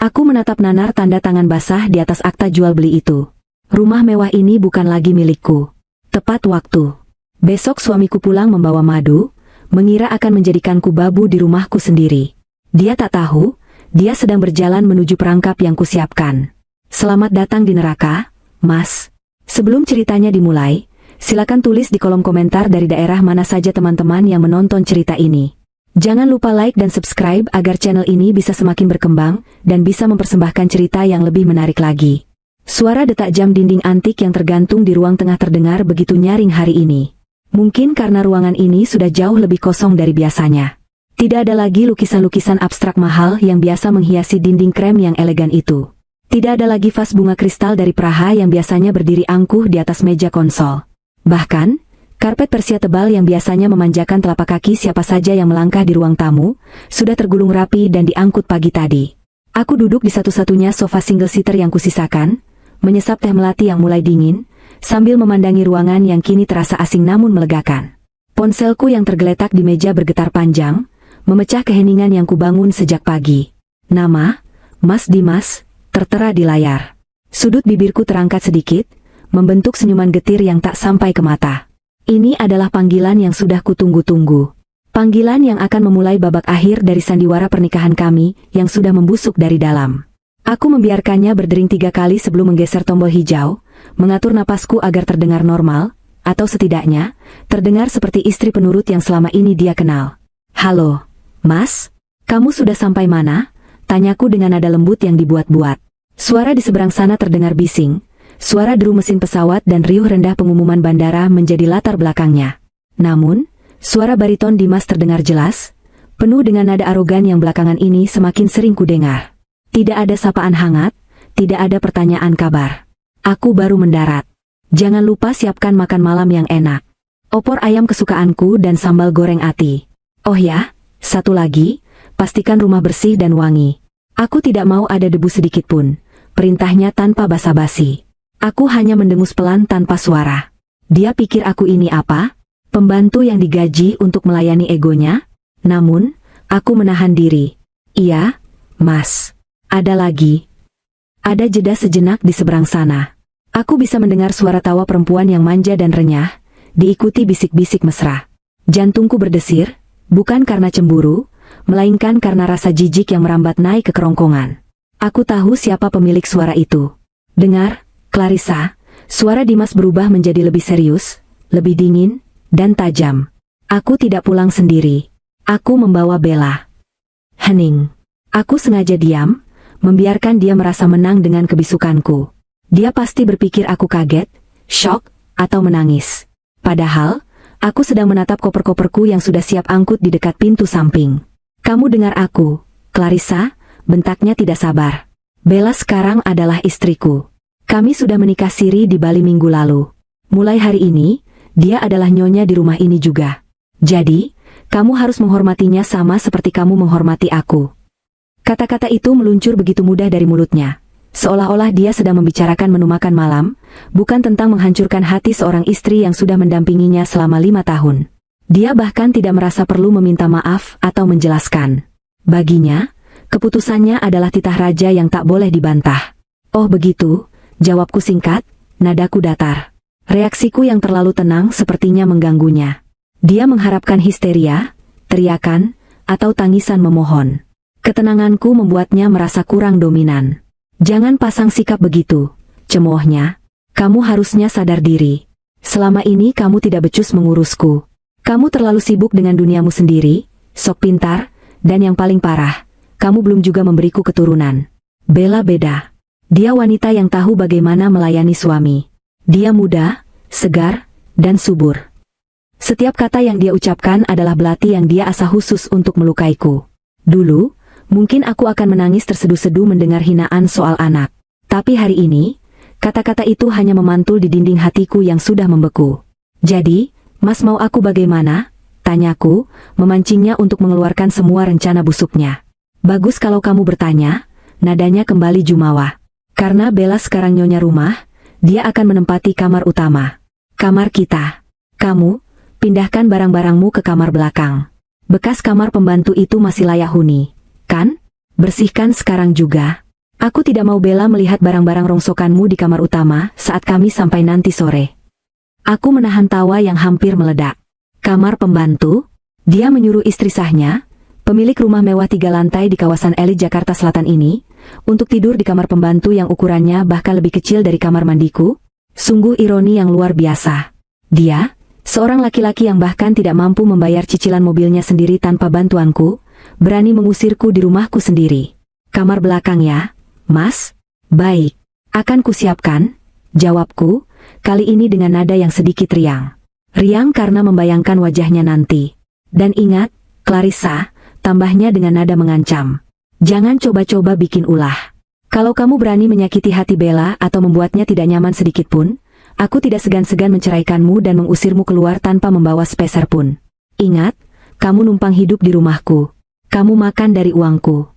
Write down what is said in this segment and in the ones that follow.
Aku menatap nanar tanda tangan basah di atas akta jual beli itu. Rumah mewah ini bukan lagi milikku. Tepat waktu. Besok suamiku pulang membawa madu, mengira akan menjadikanku babu di rumahku sendiri. Dia tak tahu, dia sedang berjalan menuju perangkap yang kusiapkan. Selamat datang di neraka, Mas. Sebelum ceritanya dimulai, silakan tulis di kolom komentar dari daerah mana saja teman-teman yang menonton cerita ini. Jangan lupa like dan subscribe agar channel ini bisa semakin berkembang dan bisa mempersembahkan cerita yang lebih menarik lagi. Suara detak jam dinding antik yang tergantung di ruang tengah terdengar begitu nyaring hari ini. Mungkin karena ruangan ini sudah jauh lebih kosong dari biasanya. Tidak ada lagi lukisan-lukisan abstrak mahal yang biasa menghiasi dinding krem yang elegan itu. Tidak ada lagi vas bunga kristal dari Praha yang biasanya berdiri angkuh di atas meja konsol. Bahkan, karpet persia tebal yang biasanya memanjakan telapak kaki siapa saja yang melangkah di ruang tamu, sudah tergulung rapi dan diangkut pagi tadi. Aku duduk di satu-satunya sofa single seater yang kusisakan, menyesap teh melati yang mulai dingin, sambil memandangi ruangan yang kini terasa asing namun melegakan. Ponselku yang tergeletak di meja bergetar panjang, memecah keheningan yang kubangun sejak pagi. Nama, Mas Dimas, tertera di layar. Sudut bibirku terangkat sedikit, membentuk senyuman getir yang tak sampai ke mata. Ini adalah panggilan yang sudah kutunggu-tunggu. Panggilan yang akan memulai babak akhir dari sandiwara pernikahan kami yang sudah membusuk dari dalam. Aku membiarkannya berdering 3 kali sebelum menggeser tombol hijau, mengatur napasku agar terdengar normal, atau setidaknya, terdengar seperti istri penurut yang selama ini dia kenal. Halo, Mas? Kamu sudah sampai mana? Tanyaku dengan nada lembut yang dibuat-buat. Suara di seberang sana terdengar bising. Suara deru mesin pesawat dan riuh rendah pengumuman bandara menjadi latar belakangnya. Namun, suara bariton Dimas terdengar jelas, penuh dengan nada arogan yang belakangan ini semakin sering kudengar. Tidak ada sapaan hangat, tidak ada pertanyaan kabar. Aku baru mendarat. Jangan lupa siapkan makan malam yang enak. Opor ayam kesukaanku dan sambal goreng ati. Oh ya, satu lagi, pastikan rumah bersih dan wangi. Aku tidak mau ada debu sedikit pun. Perintahnya tanpa basa-basi. Aku hanya mendengus pelan tanpa suara. Dia pikir aku ini apa? Pembantu yang digaji untuk melayani egonya? Namun, aku menahan diri. Iya, Mas. Ada lagi. Ada jeda sejenak di seberang sana. Aku bisa mendengar suara tawa perempuan yang manja dan renyah, diikuti bisik-bisik mesra. Jantungku berdesir, bukan karena cemburu, melainkan karena rasa jijik yang merambat naik ke kerongkongan. Aku tahu siapa pemilik suara itu. Dengar, Clarissa, suara Dimas berubah menjadi lebih serius, lebih dingin, dan tajam. Aku tidak pulang sendiri. Aku membawa Bella. Hening. Aku sengaja diam, membiarkan dia merasa menang dengan kebisukanku. Dia pasti berpikir aku kaget, shock, atau menangis. Padahal, aku sedang menatap koper-koperku yang sudah siap angkut di dekat pintu samping. Kamu dengar aku, Clarissa, bentaknya tidak sabar. Bella sekarang adalah istriku. Kami sudah menikah siri di Bali minggu lalu. Mulai hari ini, dia adalah nyonya di rumah ini juga. Jadi, kamu harus menghormatinya sama seperti kamu menghormati aku. Kata-kata itu meluncur begitu mudah dari mulutnya. Seolah-olah dia sedang membicarakan menu makan malam, bukan tentang menghancurkan hati seorang istri yang sudah mendampinginya selama 5 tahun. Dia bahkan tidak merasa perlu meminta maaf atau menjelaskan. Baginya, keputusannya adalah titah raja yang tak boleh dibantah. Oh begitu? Jawabku singkat, nadaku datar. Reaksiku yang terlalu tenang sepertinya mengganggunya. Dia mengharapkan histeria, teriakan, atau tangisan memohon. Ketenanganku membuatnya merasa kurang dominan. Jangan pasang sikap begitu, cemoohnya. Kamu harusnya sadar diri. Selama ini kamu tidak becus mengurusku. Kamu terlalu sibuk dengan duniamu sendiri, sok pintar, dan yang paling parah, kamu belum juga memberiku keturunan. Bella beda. Dia wanita yang tahu bagaimana melayani suami. Dia muda, segar, dan subur. Setiap kata yang dia ucapkan adalah belati yang dia asah khusus untuk melukaiku. Dulu, mungkin aku akan menangis terseduh-seduh mendengar hinaan soal anak. Tapi hari ini, kata-kata itu hanya memantul di dinding hatiku yang sudah membeku. Jadi, Mas mau aku bagaimana? Tanyaku, memancingnya untuk mengeluarkan semua rencana busuknya. Bagus kalau kamu bertanya, nadanya kembali jumawa. Karena Bella sekarang nyonya rumah, dia akan menempati kamar utama. Kamar kita. Kamu, pindahkan barang-barangmu ke kamar belakang. Bekas kamar pembantu itu masih layak huni, kan? Bersihkan sekarang juga. Aku tidak mau Bella melihat barang-barang rongsokanmu di kamar utama saat kami sampai nanti sore. Aku menahan tawa yang hampir meledak. Kamar pembantu? Dia menyuruh istri sahnya, pemilik rumah mewah 3 lantai di kawasan elit Jakarta Selatan ini, untuk tidur di kamar pembantu yang ukurannya bahkan lebih kecil dari kamar mandiku? Sungguh ironi yang luar biasa. Dia, seorang laki-laki yang bahkan tidak mampu membayar cicilan mobilnya sendiri tanpa bantuanku, berani mengusirku di rumahku sendiri. Kamar belakang ya, Mas? Baik. Akan kusiapkan, jawabku, kali ini dengan nada yang sedikit riang. Riang karena membayangkan wajahnya nanti. Dan ingat, Clarissa, tambahnya dengan nada mengancam. Jangan coba-coba bikin ulah. Kalau kamu berani menyakiti hati Bella atau membuatnya tidak nyaman sedikit pun, aku tidak segan-segan menceraikanmu dan mengusirmu keluar tanpa membawa sepeser pun. Ingat, kamu numpang hidup di rumahku. Kamu makan dari uangku.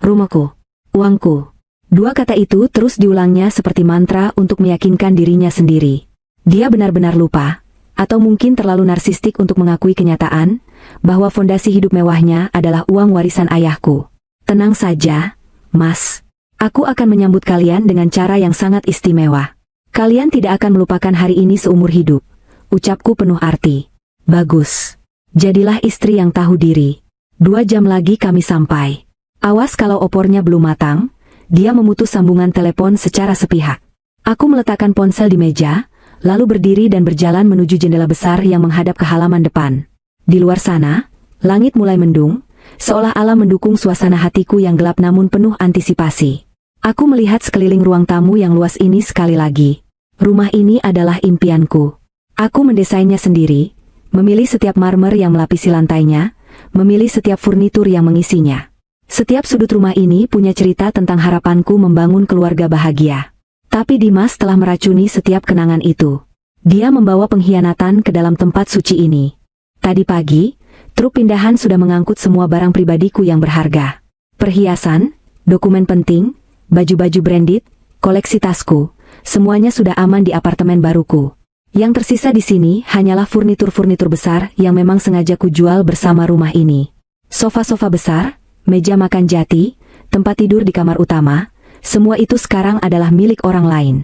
Rumahku. Uangku. 2 kata itu terus diulangnya seperti mantra untuk meyakinkan dirinya sendiri. Dia benar-benar lupa, atau mungkin terlalu narsistik untuk mengakui kenyataan, bahwa fondasi hidup mewahnya adalah uang warisan ayahku. Tenang saja, Mas. Aku akan menyambut kalian dengan cara yang sangat istimewa. Kalian tidak akan melupakan hari ini seumur hidup. Ucapku penuh arti. Bagus. Jadilah istri yang tahu diri. 2 jam lagi kami sampai. Awas kalau opornya belum matang. Dia memutus sambungan telepon secara sepihak. Aku meletakkan ponsel di meja, lalu berdiri dan berjalan menuju jendela besar yang menghadap ke halaman depan. Di luar sana, langit mulai mendung, seolah alam mendukung suasana hatiku yang gelap namun penuh antisipasi. Aku melihat sekeliling ruang tamu yang luas ini sekali lagi. Rumah ini adalah impianku. Aku mendesainnya sendiri, memilih setiap marmer yang melapisi lantainya, memilih setiap furnitur yang mengisinya. Setiap sudut rumah ini punya cerita tentang harapanku membangun keluarga bahagia. Tapi Dimas telah meracuni setiap kenangan itu. Dia membawa pengkhianatan ke dalam tempat suci ini. Tadi pagi, truk pindahan sudah mengangkut semua barang pribadiku yang berharga. Perhiasan, dokumen penting, baju-baju branded, koleksi tasku, semuanya sudah aman di apartemen baruku. Yang tersisa di sini hanyalah furnitur-furnitur besar yang memang sengaja kujual bersama rumah ini. Sofa-sofa besar, meja makan jati, tempat tidur di kamar utama, semua itu sekarang adalah milik orang lain.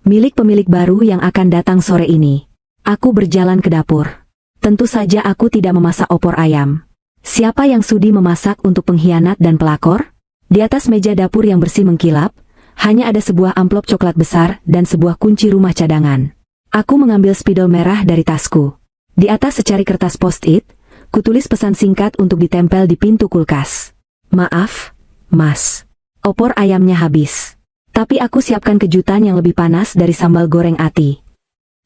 Milik pemilik baru yang akan datang sore ini. Aku berjalan ke dapur. Tentu saja aku tidak memasak opor ayam. Siapa yang sudi memasak untuk pengkhianat dan pelakor? Di atas meja dapur yang bersih mengkilap, hanya ada sebuah amplop coklat besar dan sebuah kunci rumah cadangan. Aku mengambil spidol merah dari tasku. Di atas secari kertas post-it, kutulis pesan singkat untuk ditempel di pintu kulkas. Maaf, Mas. Opor ayamnya habis. Tapi aku siapkan kejutan yang lebih panas dari sambal goreng ati.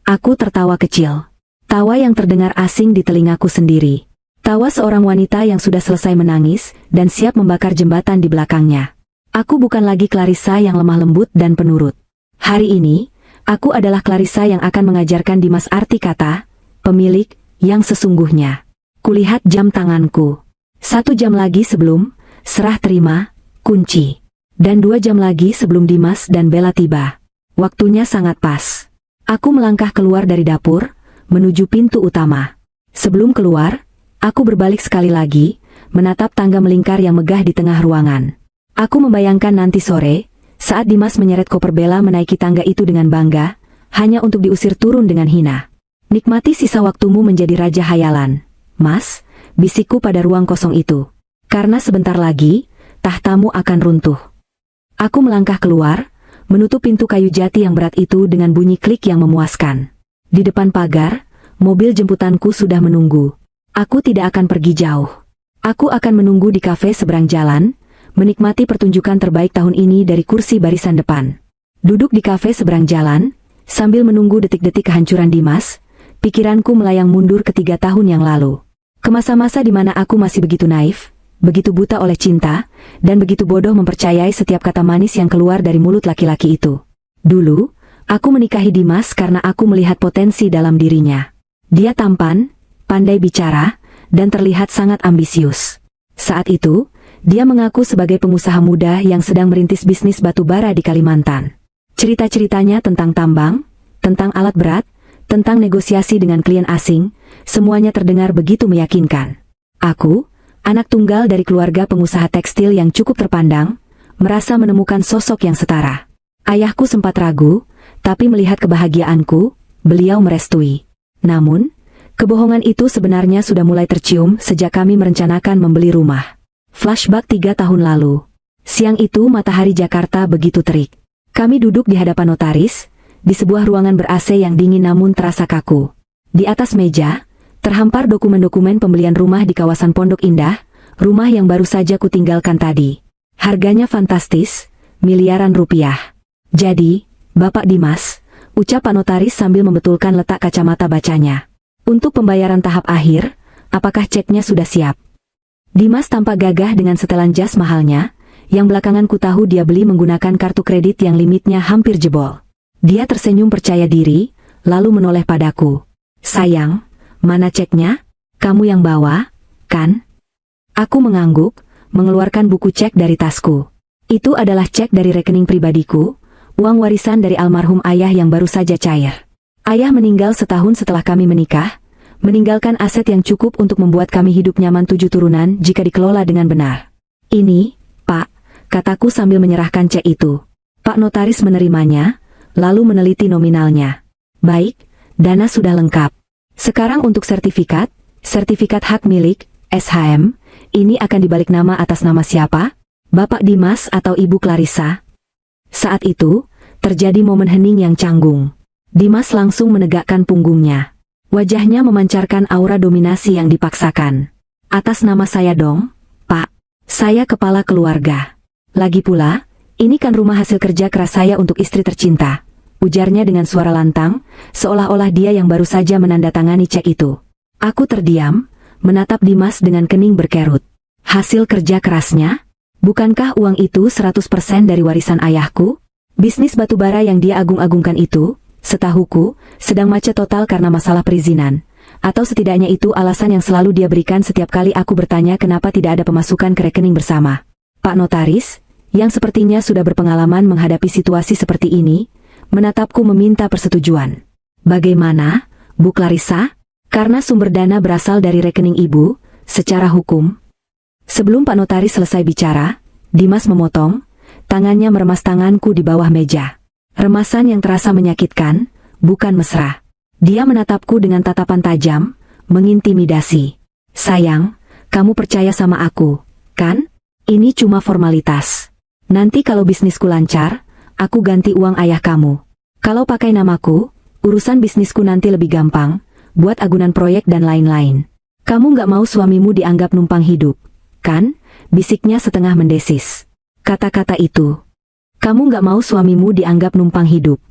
Aku tertawa kecil. Tawa yang terdengar asing di telingaku sendiri. Tawa seorang wanita yang sudah selesai menangis dan siap membakar jembatan di belakangnya. Aku bukan lagi Clarissa yang lemah lembut dan penurut. Hari ini, aku adalah Clarissa yang akan mengajarkan Dimas arti kata, pemilik, yang sesungguhnya. Kulihat jam tanganku. 1 jam lagi sebelum serah terima, kunci. Dan 2 jam lagi sebelum Dimas dan Bella tiba. Waktunya sangat pas. Aku melangkah keluar dari dapur, menuju pintu utama. Sebelum keluar, aku berbalik sekali lagi, menatap tangga melingkar yang megah di tengah ruangan. Aku membayangkan nanti sore, saat Dimas menyeret koper Bella menaiki tangga itu dengan bangga, hanya untuk diusir turun dengan hina. Nikmati sisa waktumu menjadi raja hayalan, Mas, bisikku pada ruang kosong itu. Karena sebentar lagi, tahtamu akan runtuh. Aku melangkah keluar, menutup pintu kayu jati yang berat itu dengan bunyi klik yang memuaskan. Di depan pagar, mobil jemputanku sudah menunggu. Aku tidak akan pergi jauh. Aku akan menunggu di kafe seberang jalan, menikmati pertunjukan terbaik tahun ini dari kursi barisan depan. Duduk di kafe seberang jalan, sambil menunggu detik-detik kehancuran Dimas, pikiranku melayang mundur ke 3 tahun yang lalu. Ke masa-masa di mana aku masih begitu naif, begitu buta oleh cinta, dan begitu bodoh mempercayai setiap kata manis yang keluar dari mulut laki-laki itu. Dulu, aku menikahi Dimas karena aku melihat potensi dalam dirinya. Dia tampan, pandai bicara, dan terlihat sangat ambisius. Saat itu, dia mengaku sebagai pengusaha muda yang sedang merintis bisnis batu bara di Kalimantan. Cerita-ceritanya tentang tambang, tentang alat berat, tentang negosiasi dengan klien asing, semuanya terdengar begitu meyakinkan. Aku, anak tunggal dari keluarga pengusaha tekstil yang cukup terpandang, merasa menemukan sosok yang setara. Ayahku sempat ragu, tapi melihat kebahagiaanku, beliau merestui. Namun, kebohongan itu sebenarnya sudah mulai tercium sejak kami merencanakan membeli rumah. Flashback 3 tahun lalu. Siang itu matahari Jakarta begitu terik. Kami duduk di hadapan notaris, di sebuah ruangan ber-AC yang dingin namun terasa kaku. Di atas meja, terhampar dokumen-dokumen pembelian rumah di kawasan Pondok Indah, rumah yang baru saja kutinggalkan tadi. Harganya fantastis, miliaran rupiah. Jadi, Bapak Dimas, ucap Pak Notaris sambil membetulkan letak kacamata bacanya. Untuk pembayaran tahap akhir, apakah ceknya sudah siap? Dimas tampak gagah dengan setelan jas mahalnya, yang belakangan ku tahu dia beli menggunakan kartu kredit yang limitnya hampir jebol. Dia tersenyum percaya diri, lalu menoleh padaku. Sayang, mana ceknya? Kamu yang bawa, kan? Aku mengangguk, mengeluarkan buku cek dari tasku. Itu adalah cek dari rekening pribadiku, uang warisan dari almarhum ayah yang baru saja cair. Ayah meninggal setahun setelah kami menikah, meninggalkan aset yang cukup untuk membuat kami hidup nyaman 7 turunan jika dikelola dengan benar. Ini, Pak, kataku sambil menyerahkan cek itu. Pak Notaris menerimanya, lalu meneliti nominalnya. Baik, dana sudah lengkap. Sekarang untuk sertifikat hak milik, SHM, ini akan dibalik nama atas nama siapa? Bapak Dimas atau Ibu Clarissa? Saat itu, terjadi momen hening yang canggung. Dimas langsung menegakkan punggungnya. Wajahnya memancarkan aura dominasi yang dipaksakan. Atas nama saya dong, Pak. Saya kepala keluarga. Lagi pula, ini kan rumah hasil kerja keras saya untuk istri tercinta. Ujarnya dengan suara lantang, seolah-olah dia yang baru saja menandatangani cek itu. Aku terdiam, menatap Dimas dengan kening berkerut. Hasil kerja kerasnya? Bukankah uang itu 100% dari warisan ayahku? Bisnis batubara yang dia agung-agungkan itu, setahuku, sedang macet total karena masalah perizinan. Atau setidaknya itu alasan yang selalu dia berikan setiap kali aku bertanya kenapa tidak ada pemasukan ke rekening bersama. Pak Notaris, yang sepertinya sudah berpengalaman menghadapi situasi seperti ini, menatapku meminta persetujuan. Bagaimana, Bu Clarissa? Karena sumber dana berasal dari rekening ibu, secara hukum. Sebelum Pak Notaris selesai bicara, Dimas memotong, tangannya meremas tanganku di bawah meja. Remasan yang terasa menyakitkan, bukan mesra. Dia menatapku dengan tatapan tajam, mengintimidasi. Sayang, kamu percaya sama aku, kan? Ini cuma formalitas. Nanti kalau bisnisku lancar, aku ganti uang ayah kamu. Kalau pakai namaku, urusan bisnisku nanti lebih gampang, buat agunan proyek dan lain-lain. Kamu nggak mau suamimu dianggap numpang hidup, kan? Bisiknya setengah mendesis. Kata-kata itu. Kamu nggak mau suamimu dianggap numpang hidup.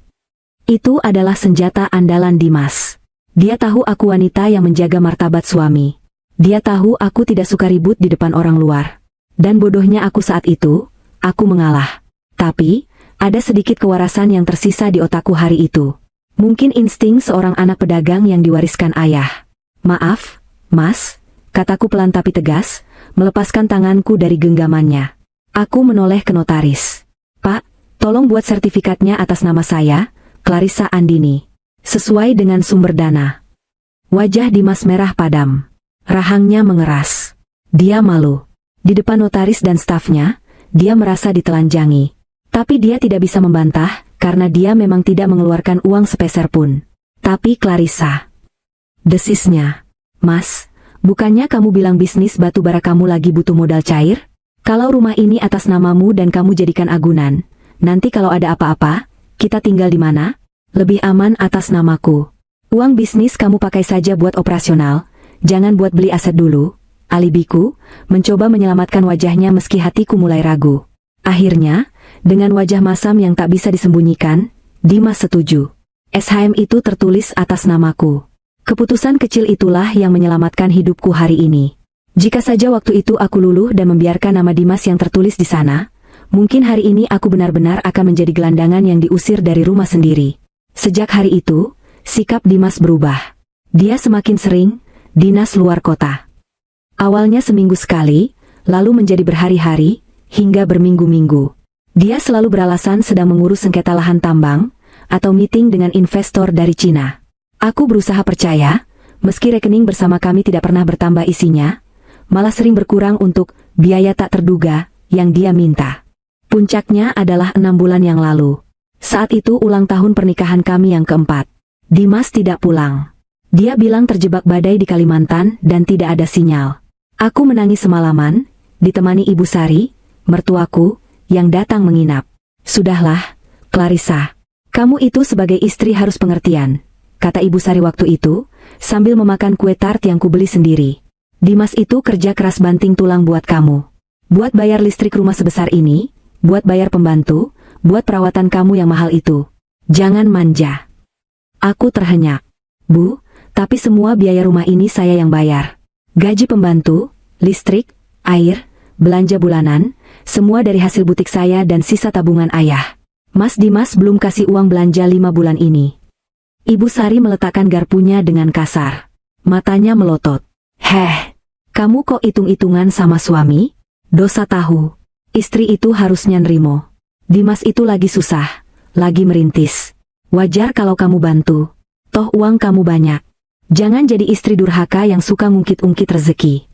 Itu adalah senjata andalan Dimas. Dia tahu aku wanita yang menjaga martabat suami. Dia tahu aku tidak suka ribut di depan orang luar. Dan bodohnya aku saat itu, aku mengalah. Tapi, ada sedikit kewarasan yang tersisa di otakku hari itu. Mungkin insting seorang anak pedagang yang diwariskan ayah. Maaf, Mas, kataku pelan tapi tegas, melepaskan tanganku dari genggamannya. Aku menoleh ke notaris. Pak, tolong buat sertifikatnya atas nama saya, Clarissa Andini. Sesuai dengan sumber dana. Wajah Dimas merah padam. Rahangnya mengeras. Dia malu. Di depan notaris dan stafnya, dia merasa ditelanjangi. Tapi dia tidak bisa membantah, karena dia memang tidak mengeluarkan uang sepeser pun. Tapi Clarissa. Desisnya. Mas, bukannya kamu bilang bisnis batu bara kamu lagi butuh modal cair? Kalau rumah ini atas namamu dan kamu jadikan agunan, nanti kalau ada apa-apa, kita tinggal di mana? Lebih aman atas namaku. Uang bisnis kamu pakai saja buat operasional, jangan buat beli aset dulu. Alibiku, mencoba menyelamatkan wajahnya meski hatiku mulai ragu. Akhirnya, dengan wajah masam yang tak bisa disembunyikan, Dimas setuju. SHM itu tertulis atas namaku. Keputusan kecil itulah yang menyelamatkan hidupku hari ini. Jika saja waktu itu aku luluh dan membiarkan nama Dimas yang tertulis di sana, mungkin hari ini aku benar-benar akan menjadi gelandangan yang diusir dari rumah sendiri. Sejak hari itu, sikap Dimas berubah. Dia semakin sering dinas luar kota. Awalnya seminggu sekali, lalu menjadi berhari-hari, hingga berminggu-minggu. Dia selalu beralasan sedang mengurus sengketa lahan tambang, atau meeting dengan investor dari Cina. Aku berusaha percaya, meski rekening bersama kami tidak pernah bertambah isinya, malah sering berkurang untuk biaya tak terduga yang dia minta. Puncaknya adalah 6 bulan yang lalu. Saat itu ulang tahun pernikahan kami yang keempat. Dimas tidak pulang. Dia bilang terjebak badai di Kalimantan dan tidak ada sinyal. Aku menangis semalaman, ditemani Ibu Sari, mertuaku, yang datang menginap. Sudahlah, Clarissa. Kamu itu sebagai istri harus pengertian, kata Ibu Sari waktu itu, sambil memakan kue tart yang kubeli sendiri. Dimas itu kerja keras banting tulang buat kamu. Buat bayar listrik rumah sebesar ini, buat bayar pembantu, buat perawatan kamu yang mahal itu. Jangan manja. Aku terhenyak. Bu, tapi semua biaya rumah ini saya yang bayar. Gaji pembantu, listrik, air, belanja bulanan, semua dari hasil butik saya dan sisa tabungan ayah. Mas Dimas belum kasih uang belanja 5 bulan ini. Ibu Sari meletakkan garpunya dengan kasar. Matanya melotot. Heh, kamu kok hitung-hitungan sama suami? Dosa tahu. Istri itu harusnya nerimo. Dimas itu lagi susah, lagi merintis. Wajar kalau kamu bantu. Toh uang kamu banyak. Jangan jadi istri durhaka yang suka ngungkit-ungkit rezeki.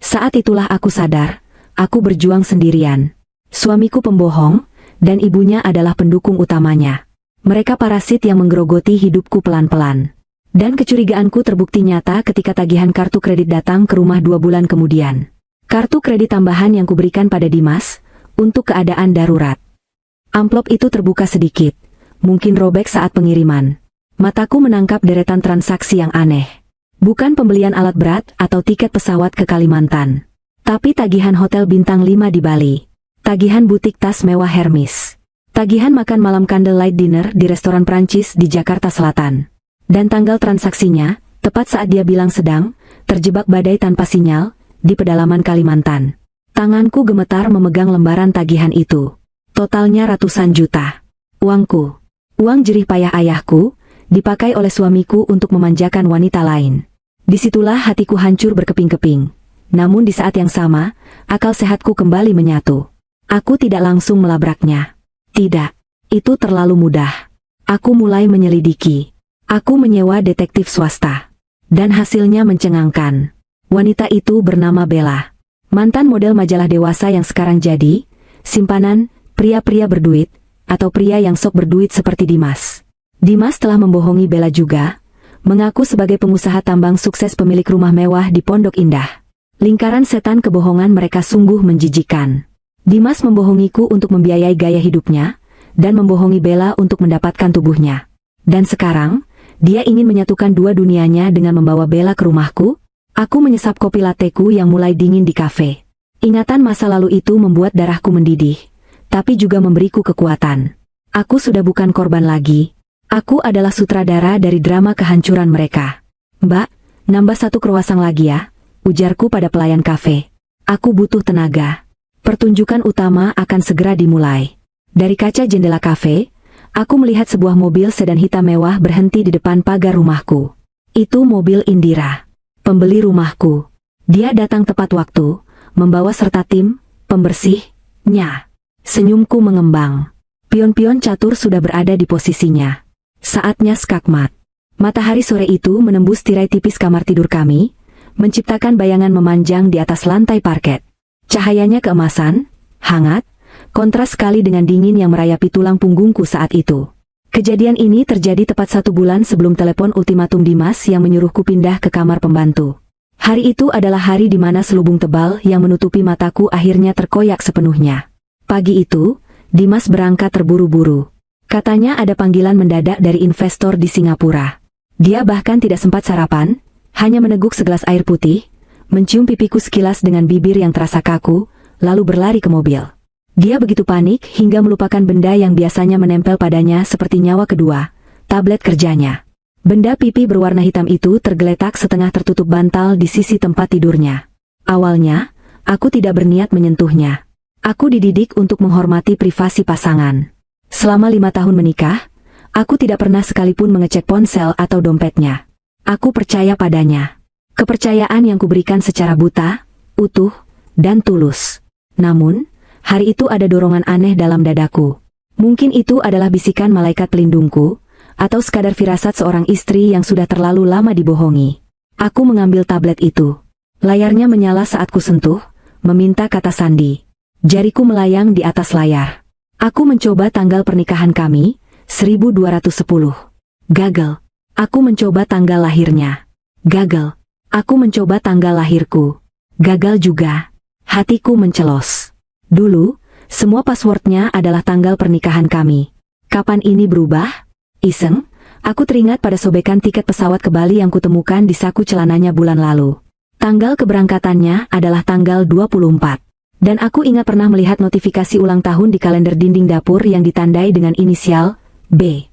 Saat itulah aku sadar, aku berjuang sendirian. Suamiku pembohong, dan ibunya adalah pendukung utamanya. Mereka parasit yang menggerogoti hidupku pelan-pelan. Dan kecurigaanku terbukti nyata ketika tagihan kartu kredit datang ke rumah 2 bulan kemudian. Kartu kredit tambahan yang kuberikan pada Dimas, untuk keadaan darurat. Amplop itu terbuka sedikit, mungkin robek saat pengiriman. Mataku menangkap deretan transaksi yang aneh. Bukan pembelian alat berat atau tiket pesawat ke Kalimantan. Tapi tagihan hotel bintang 5 di Bali. Tagihan butik tas mewah Hermes. Tagihan makan malam candlelight dinner di restoran Prancis di Jakarta Selatan. Dan tanggal transaksinya, tepat saat dia bilang sedang terjebak badai tanpa sinyal, di pedalaman Kalimantan. Tanganku gemetar memegang lembaran tagihan itu. Totalnya ratusan juta. Uangku. Uang jerih payah ayahku, dipakai oleh suamiku untuk memanjakan wanita lain. Disitulah hatiku hancur berkeping-keping. Namun di saat yang sama, akal sehatku kembali menyatu. Aku tidak langsung melabraknya. Tidak, itu terlalu mudah. Aku mulai menyelidiki. Aku menyewa detektif swasta. Dan hasilnya mencengangkan. Wanita itu bernama Bella. Mantan model majalah dewasa yang sekarang jadi simpanan pria-pria berduit, atau pria yang sok berduit seperti Dimas. Dimas telah membohongi Bella juga, mengaku sebagai pengusaha tambang sukses pemilik rumah mewah di Pondok Indah. Lingkaran setan kebohongan mereka sungguh menjijikan. Dimas membohongiku untuk membiayai gaya hidupnya, dan membohongi Bella untuk mendapatkan tubuhnya. Dan sekarang, dia ingin menyatukan dua dunianya dengan membawa Bella ke rumahku. Aku menyesap kopi latteku yang mulai dingin di kafe. Ingatan masa lalu itu membuat darahku mendidih, tapi juga memberiku kekuatan. Aku sudah bukan korban lagi. Aku adalah sutradara dari drama kehancuran mereka. Mbak, nambah 1 kruasang lagi ya, ujarku pada pelayan kafe. Aku butuh tenaga. Pertunjukan utama akan segera dimulai. Dari kaca jendela kafe, aku melihat sebuah mobil sedan hitam mewah berhenti di depan pagar rumahku. Itu mobil Indira, pembeli rumahku. Dia datang tepat waktu, membawa serta tim pembersihnya. Senyumku mengembang. Pion-pion catur sudah berada di posisinya. Saatnya skakmat. Matahari sore itu menembus tirai tipis kamar tidur kami, menciptakan bayangan memanjang di atas lantai parket. Cahayanya keemasan, hangat, kontras sekali dengan dingin yang merayapi tulang punggungku saat itu. Kejadian ini terjadi tepat 1 bulan sebelum telepon ultimatum Dimas yang menyuruhku pindah ke kamar pembantu. Hari itu adalah hari di mana selubung tebal yang menutupi mataku akhirnya terkoyak sepenuhnya. Pagi itu, Dimas berangkat terburu-buru. Katanya ada panggilan mendadak dari investor di Singapura. Dia bahkan tidak sempat sarapan, hanya meneguk segelas air putih, mencium pipiku sekilas dengan bibir yang terasa kaku, lalu berlari ke mobil. Dia begitu panik hingga melupakan benda yang biasanya menempel padanya seperti nyawa kedua, tablet kerjanya. Benda pipi berwarna hitam itu tergeletak setengah tertutup bantal di sisi tempat tidurnya. Awalnya, aku tidak berniat menyentuhnya. Aku dididik untuk menghormati privasi pasangan. Selama 5 tahun menikah, aku tidak pernah sekalipun mengecek ponsel atau dompetnya. Aku percaya padanya. Kepercayaan yang kuberikan secara buta, utuh, dan tulus. Namun, hari itu ada dorongan aneh dalam dadaku. Mungkin itu adalah bisikan malaikat pelindungku, atau sekadar firasat seorang istri yang sudah terlalu lama dibohongi. Aku mengambil tablet itu. Layarnya menyala saat ku sentuh, meminta kata sandi. Jariku melayang di atas layar. Aku mencoba tanggal pernikahan kami, 1210. Gagal. Aku mencoba tanggal lahirnya. Gagal. Aku mencoba tanggal lahirku. Gagal juga. Hatiku mencelos. Dulu, semua passwordnya adalah tanggal pernikahan kami. Kapan ini berubah? Iseng, aku teringat pada sobekan tiket pesawat ke Bali yang kutemukan di saku celananya bulan lalu. Tanggal keberangkatannya adalah tanggal 24. Dan aku ingat pernah melihat notifikasi ulang tahun di kalender dinding dapur yang ditandai dengan inisial B.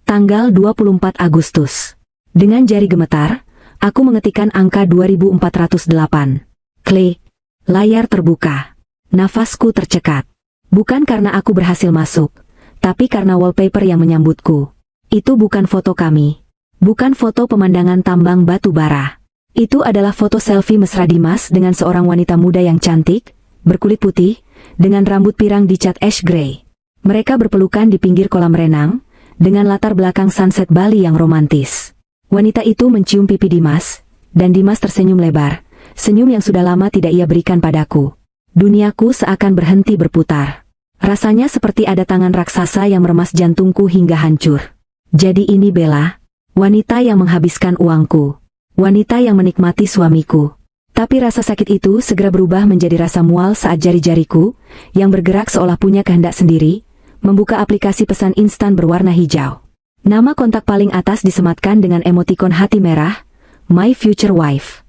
Tanggal 24 Agustus. Dengan jari gemetar, aku mengetikkan angka 2408. Klik. Layar terbuka. Nafasku tercekat. Bukan karena aku berhasil masuk, tapi karena wallpaper yang menyambutku. Itu bukan foto kami. Bukan foto pemandangan tambang batu bara. Itu adalah foto selfie mesra Dimas dengan seorang wanita muda yang cantik, berkulit putih, dengan rambut pirang dicat ash gray. Mereka berpelukan di pinggir kolam renang, dengan latar belakang sunset Bali yang romantis. Wanita itu mencium pipi Dimas, dan Dimas tersenyum lebar, senyum yang sudah lama tidak ia berikan padaku. Duniaku seakan berhenti berputar. Rasanya seperti ada tangan raksasa yang meremas jantungku hingga hancur. Jadi ini Bella, wanita yang menghabiskan uangku, wanita yang menikmati suamiku. Tapi rasa sakit itu segera berubah menjadi rasa mual saat jari-jariku, yang bergerak seolah punya kehendak sendiri, membuka aplikasi pesan instan berwarna hijau. Nama kontak paling atas disematkan dengan emotikon hati merah, My Future Wife.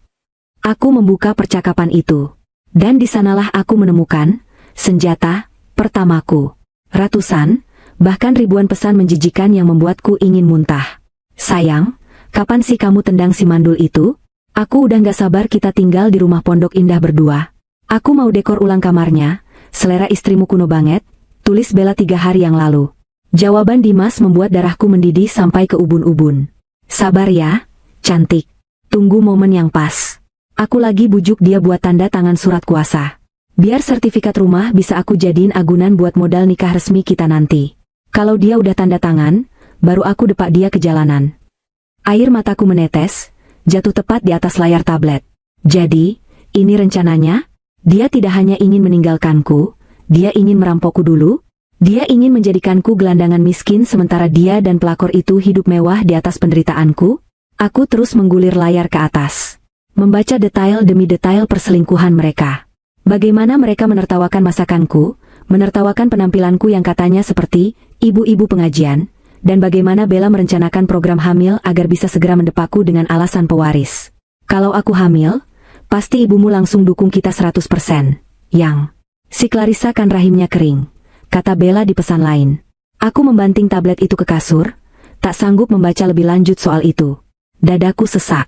Aku membuka percakapan itu. Dan di sanalah aku menemukan senjata pertamaku. Ratusan, bahkan ribuan pesan menjijikan yang membuatku ingin muntah. Sayang, kapan sih kamu tendang si mandul itu? Aku udah gak sabar kita tinggal di rumah pondok indah berdua. Aku mau dekor ulang kamarnya, selera istrimu kuno banget, tulis Bella 3 hari yang lalu. Jawaban Dimas membuat darahku mendidih sampai ke ubun-ubun. Sabar ya, cantik. Tunggu momen yang pas. Aku lagi bujuk dia buat tanda tangan surat kuasa. Biar sertifikat rumah bisa aku jadiin agunan buat modal nikah resmi kita nanti. Kalau dia udah tanda tangan, baru aku depak dia ke jalanan. Air mataku menetes, jatuh tepat di atas layar tablet. Jadi, ini rencananya? Dia tidak hanya ingin meninggalkanku, dia ingin merampokku dulu. Dia ingin menjadikanku gelandangan miskin sementara dia dan pelakor itu hidup mewah di atas penderitaanku. Aku terus menggulir layar ke atas, membaca detail demi detail perselingkuhan mereka. Bagaimana mereka menertawakan masakanku, menertawakan penampilanku yang katanya seperti ibu-ibu pengajian, dan bagaimana Bella merencanakan program hamil agar bisa segera mendepakku dengan alasan pewaris. Kalau aku hamil, pasti ibumu langsung dukung kita 100%. Si Clarissa kan rahimnya kering, kata Bella di pesan lain. Aku membanting tablet itu ke kasur, tak sanggup membaca lebih lanjut soal itu. Dadaku sesak.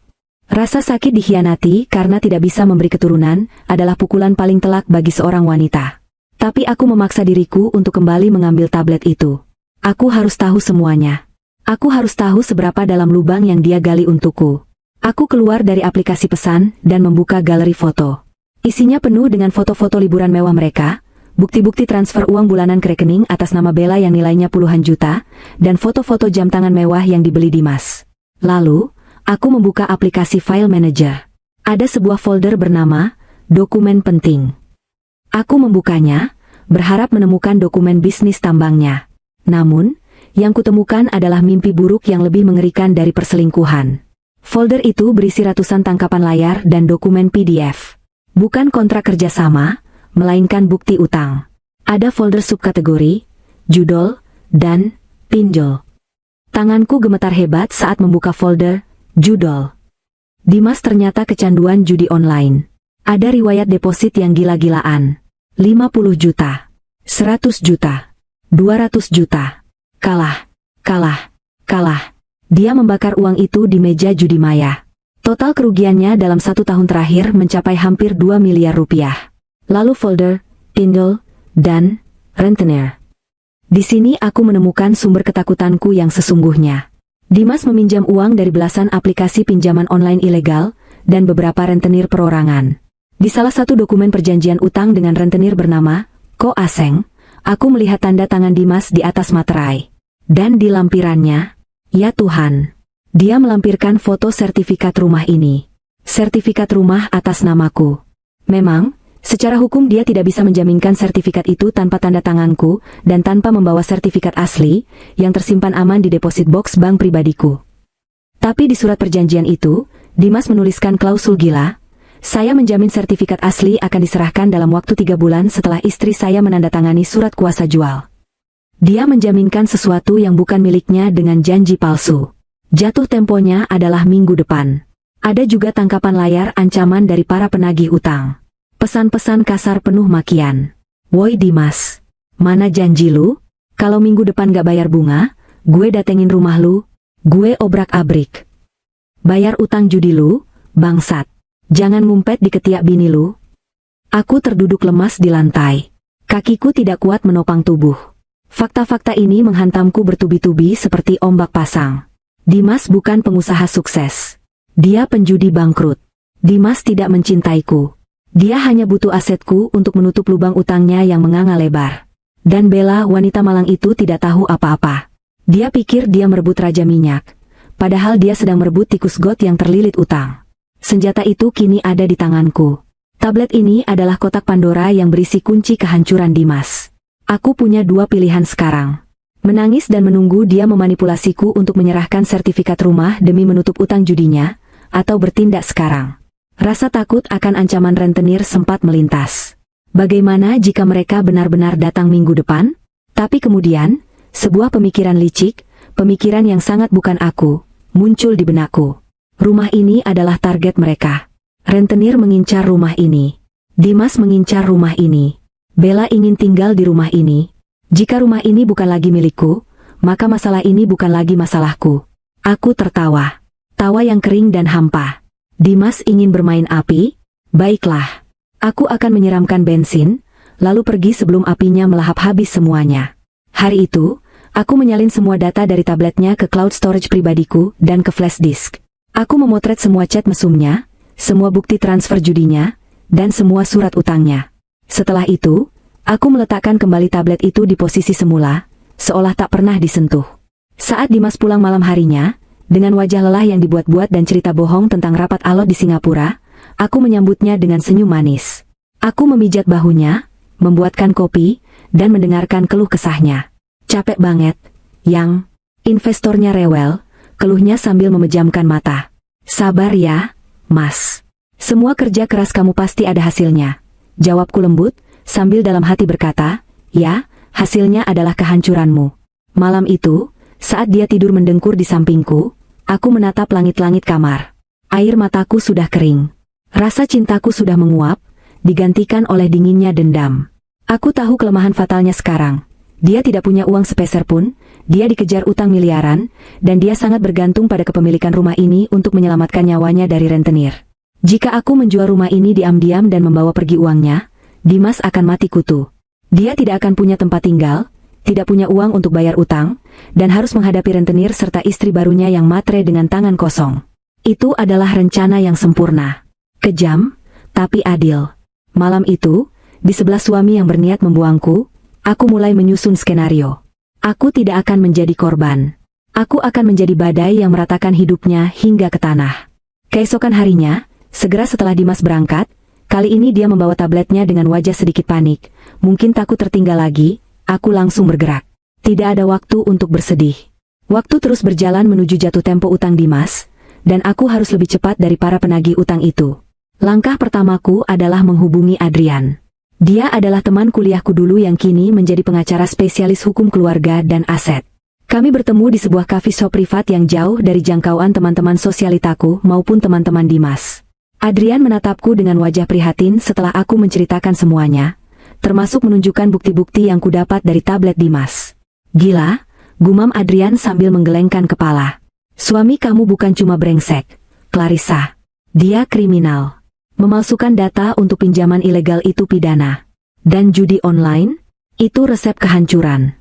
Rasa sakit dikhianati karena tidak bisa memberi keturunan adalah pukulan paling telak bagi seorang wanita. Tapi aku memaksa diriku untuk kembali mengambil tablet itu. Aku harus tahu semuanya. Aku harus tahu seberapa dalam lubang yang dia gali untukku. Aku keluar dari aplikasi pesan dan membuka galeri foto. Isinya penuh dengan foto-foto liburan mewah mereka, bukti-bukti transfer uang bulanan ke rekening atas nama Bella yang nilainya puluhan juta, dan foto-foto jam tangan mewah yang dibeli Dimas. Lalu, aku membuka aplikasi file manager. Ada sebuah folder bernama Dokumen Penting. Aku membukanya, berharap menemukan dokumen bisnis tambangnya. Namun, yang kutemukan adalah mimpi buruk yang lebih mengerikan dari perselingkuhan. Folder itu berisi ratusan tangkapan layar dan dokumen PDF. Bukan kontrak kerjasama, melainkan bukti utang. Ada folder subkategori, judul, dan pinjol. Tanganku gemetar hebat saat membuka folder judul. Dimas ternyata kecanduan judi online. Ada riwayat deposit yang gila-gilaan. 50 juta, 100 juta. 200 juta. Kalah. Dia membakar uang itu di meja judi maya. Total kerugiannya dalam 1 tahun terakhir mencapai hampir 2 miliar rupiah. Lalu folder, pinjol, dan rentenir. Di sini aku menemukan sumber ketakutanku yang sesungguhnya. Dimas meminjam uang dari belasan aplikasi pinjaman online ilegal, dan beberapa rentenir perorangan. Di salah satu dokumen perjanjian utang dengan rentenir bernama Ko Aseng, aku melihat tanda tangan Dimas di atas materai. Dan di lampirannya, ya Tuhan, dia melampirkan foto sertifikat rumah ini. Sertifikat rumah atas namaku. Memang, Secara hukum dia tidak bisa menjaminkan sertifikat itu tanpa tanda tanganku dan tanpa membawa sertifikat asli yang tersimpan aman di deposit box bank pribadiku. Tapi di surat perjanjian itu, Dimas menuliskan klausul gila. Saya menjamin sertifikat asli akan diserahkan dalam waktu 3 bulan setelah istri saya menandatangani surat kuasa jual. Dia menjaminkan sesuatu yang bukan miliknya dengan janji palsu. Jatuh temponya adalah minggu depan. Ada juga tangkapan layar ancaman dari para penagih utang. Pesan-pesan kasar penuh makian. Woi Dimas, mana janji lu? Kalau minggu depan gak bayar bunga, gue datengin rumah lu, gue obrak-abrik. Bayar utang judi lu, bangsat. Jangan ngumpet di ketiak bini lu. Aku terduduk lemas di lantai. Kakiku tidak kuat menopang tubuh. Fakta-fakta ini menghantamku bertubi-tubi seperti ombak pasang. Dimas bukan pengusaha sukses. Dia penjudi bangkrut. Dimas tidak mencintaiku. Dia hanya butuh asetku untuk menutup lubang utangnya yang menganga lebar. Dan Bella, wanita malang itu, tidak tahu apa-apa. Dia pikir dia merebut raja minyak. Padahal dia sedang merebut tikus got yang terlilit utang. Senjata itu kini ada di tanganku. Tablet ini adalah kotak Pandora yang berisi kunci kehancuran Dimas. Aku punya 2 pilihan sekarang. Menangis dan menunggu dia memanipulasiku untuk menyerahkan sertifikat rumah demi menutup utang judinya, atau bertindak sekarang. Rasa takut akan ancaman rentenir sempat melintas. Bagaimana jika mereka benar-benar datang minggu depan? Tapi kemudian, sebuah pemikiran licik, pemikiran yang sangat bukan aku, muncul di benakku. Rumah ini adalah target mereka. Rentenir mengincar rumah ini. Dimas mengincar rumah ini. Bella ingin tinggal di rumah ini. Jika rumah ini bukan lagi milikku, maka masalah ini bukan lagi masalahku. Aku tertawa. Tawa yang kering dan hampa. Dimas ingin bermain api? Baiklah. Aku akan menyiramkan bensin, lalu pergi sebelum apinya melahap habis semuanya. Hari itu, aku menyalin semua data dari tabletnya ke cloud storage pribadiku dan ke flash disk. Aku memotret semua chat mesumnya, semua bukti transfer judinya, dan semua surat utangnya. Setelah itu, aku meletakkan kembali tablet itu di posisi semula, seolah tak pernah disentuh. Saat Dimas pulang malam harinya, dengan wajah lelah yang dibuat-buat dan cerita bohong tentang rapat alot di Singapura, aku menyambutnya dengan senyum manis. Aku memijat bahunya, membuatkan kopi, dan mendengarkan keluh kesahnya. Capek banget, Yang. Investornya rewel, keluhnya sambil memejamkan mata. Sabar ya, Mas. Semua kerja keras kamu pasti ada hasilnya. Jawabku lembut, sambil dalam hati berkata, ya, hasilnya adalah kehancuranmu. Malam itu, saat dia tidur mendengkur di sampingku, aku menatap langit-langit kamar. Air mataku sudah kering. Rasa cintaku sudah menguap, digantikan oleh dinginnya dendam. Aku tahu kelemahan fatalnya sekarang. Dia tidak punya uang sepeser pun, dia dikejar utang miliaran, dan dia sangat bergantung pada kepemilikan rumah ini untuk menyelamatkan nyawanya dari rentenir. Jika aku menjual rumah ini diam-diam dan membawa pergi uangnya, Dimas akan mati kutu. Dia tidak akan punya tempat tinggal, tidak punya uang untuk bayar utang, dan harus menghadapi rentenir serta istri barunya yang matre dengan tangan kosong. Itu adalah rencana yang sempurna. Kejam, tapi adil. Malam itu, di sebelah suami yang berniat membuangku, aku mulai menyusun skenario. Aku tidak akan menjadi korban. Aku akan menjadi badai yang meratakan hidupnya hingga ke tanah. Keesokan harinya, segera setelah Dimas berangkat, kali ini dia membawa tabletnya dengan wajah sedikit panik. Mungkin takut tertinggal lagi, aku langsung bergerak. Tidak ada waktu untuk bersedih. Waktu terus berjalan menuju jatuh tempo utang Dimas, dan aku harus lebih cepat dari para penagih utang itu. Langkah pertamaku adalah menghubungi Adrian. Dia adalah teman kuliahku dulu yang kini menjadi pengacara spesialis hukum keluarga dan aset. Kami bertemu di sebuah coffee shop privat yang jauh dari jangkauan teman-teman sosialitaku maupun teman-teman Dimas. Adrian menatapku dengan wajah prihatin setelah aku menceritakan semuanya, termasuk menunjukkan bukti-bukti yang kudapat dari tablet Dimas. Gila, gumam Adrian sambil menggelengkan kepala. Suami kamu bukan cuma brengsek, Clarissa. Dia kriminal. Memalsukan data untuk pinjaman ilegal itu pidana. Dan judi online? Itu resep kehancuran.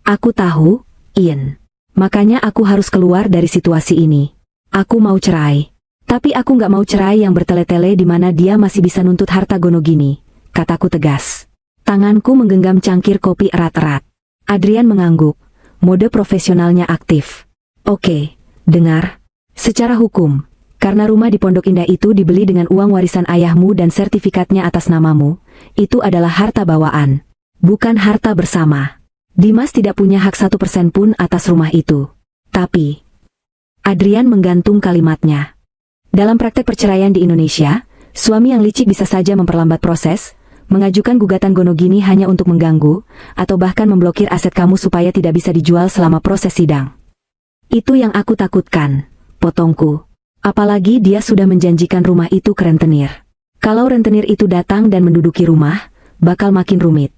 Aku tahu, Ian. Makanya aku harus keluar dari situasi ini. Aku mau cerai. Tapi aku nggak mau cerai yang bertele-tele di mana dia masih bisa nuntut harta gono gini, kataku tegas. Tanganku menggenggam cangkir kopi erat-erat. Adrian mengangguk. Mode profesionalnya aktif. Oke, dengar. Secara hukum, Karena rumah di Pondok Indah itu dibeli dengan uang warisan ayahmu dan sertifikatnya atas namamu, itu adalah harta bawaan, bukan harta bersama. Dimas tidak punya hak 1% pun atas rumah itu. Tapi, Adrian menggantung kalimatnya. Dalam praktek perceraian di Indonesia, suami yang licik bisa saja memperlambat proses, mengajukan gugatan gonogini hanya untuk mengganggu, atau bahkan memblokir aset kamu supaya tidak bisa dijual selama proses sidang. Itu yang aku takutkan, potongku. Apalagi dia sudah menjanjikan rumah itu ke rentenir. Kalau rentenir itu datang dan menduduki rumah, bakal makin rumit.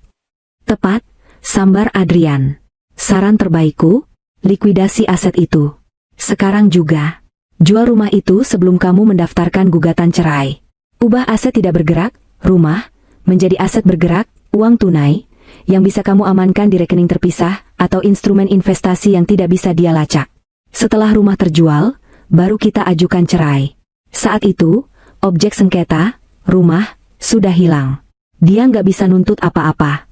Tepat, sambar Adrian. Saran terbaikku, likuidasi aset itu. Sekarang juga, jual rumah itu sebelum kamu mendaftarkan gugatan cerai. Ubah aset tidak bergerak, rumah, menjadi aset bergerak, uang tunai, yang bisa kamu amankan di rekening terpisah, atau instrumen investasi yang tidak bisa dia lacak. Setelah rumah terjual, baru kita ajukan cerai. Saat itu, objek sengketa, rumah, sudah hilang. Dia nggak bisa nuntut apa-apa.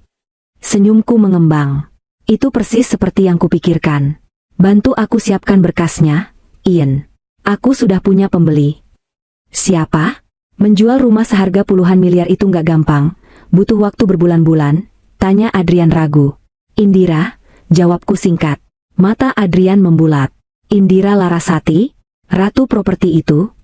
Senyumku mengembang. Itu persis seperti yang kupikirkan. Bantu aku siapkan berkasnya, Ian. Aku sudah punya pembeli. Siapa? Menjual rumah seharga puluhan miliar itu nggak gampang, butuh waktu berbulan-bulan, tanya Adrian ragu. Indira, jawabku singkat. Mata Adrian membulat. Indira Larasati? Ratu properti itu?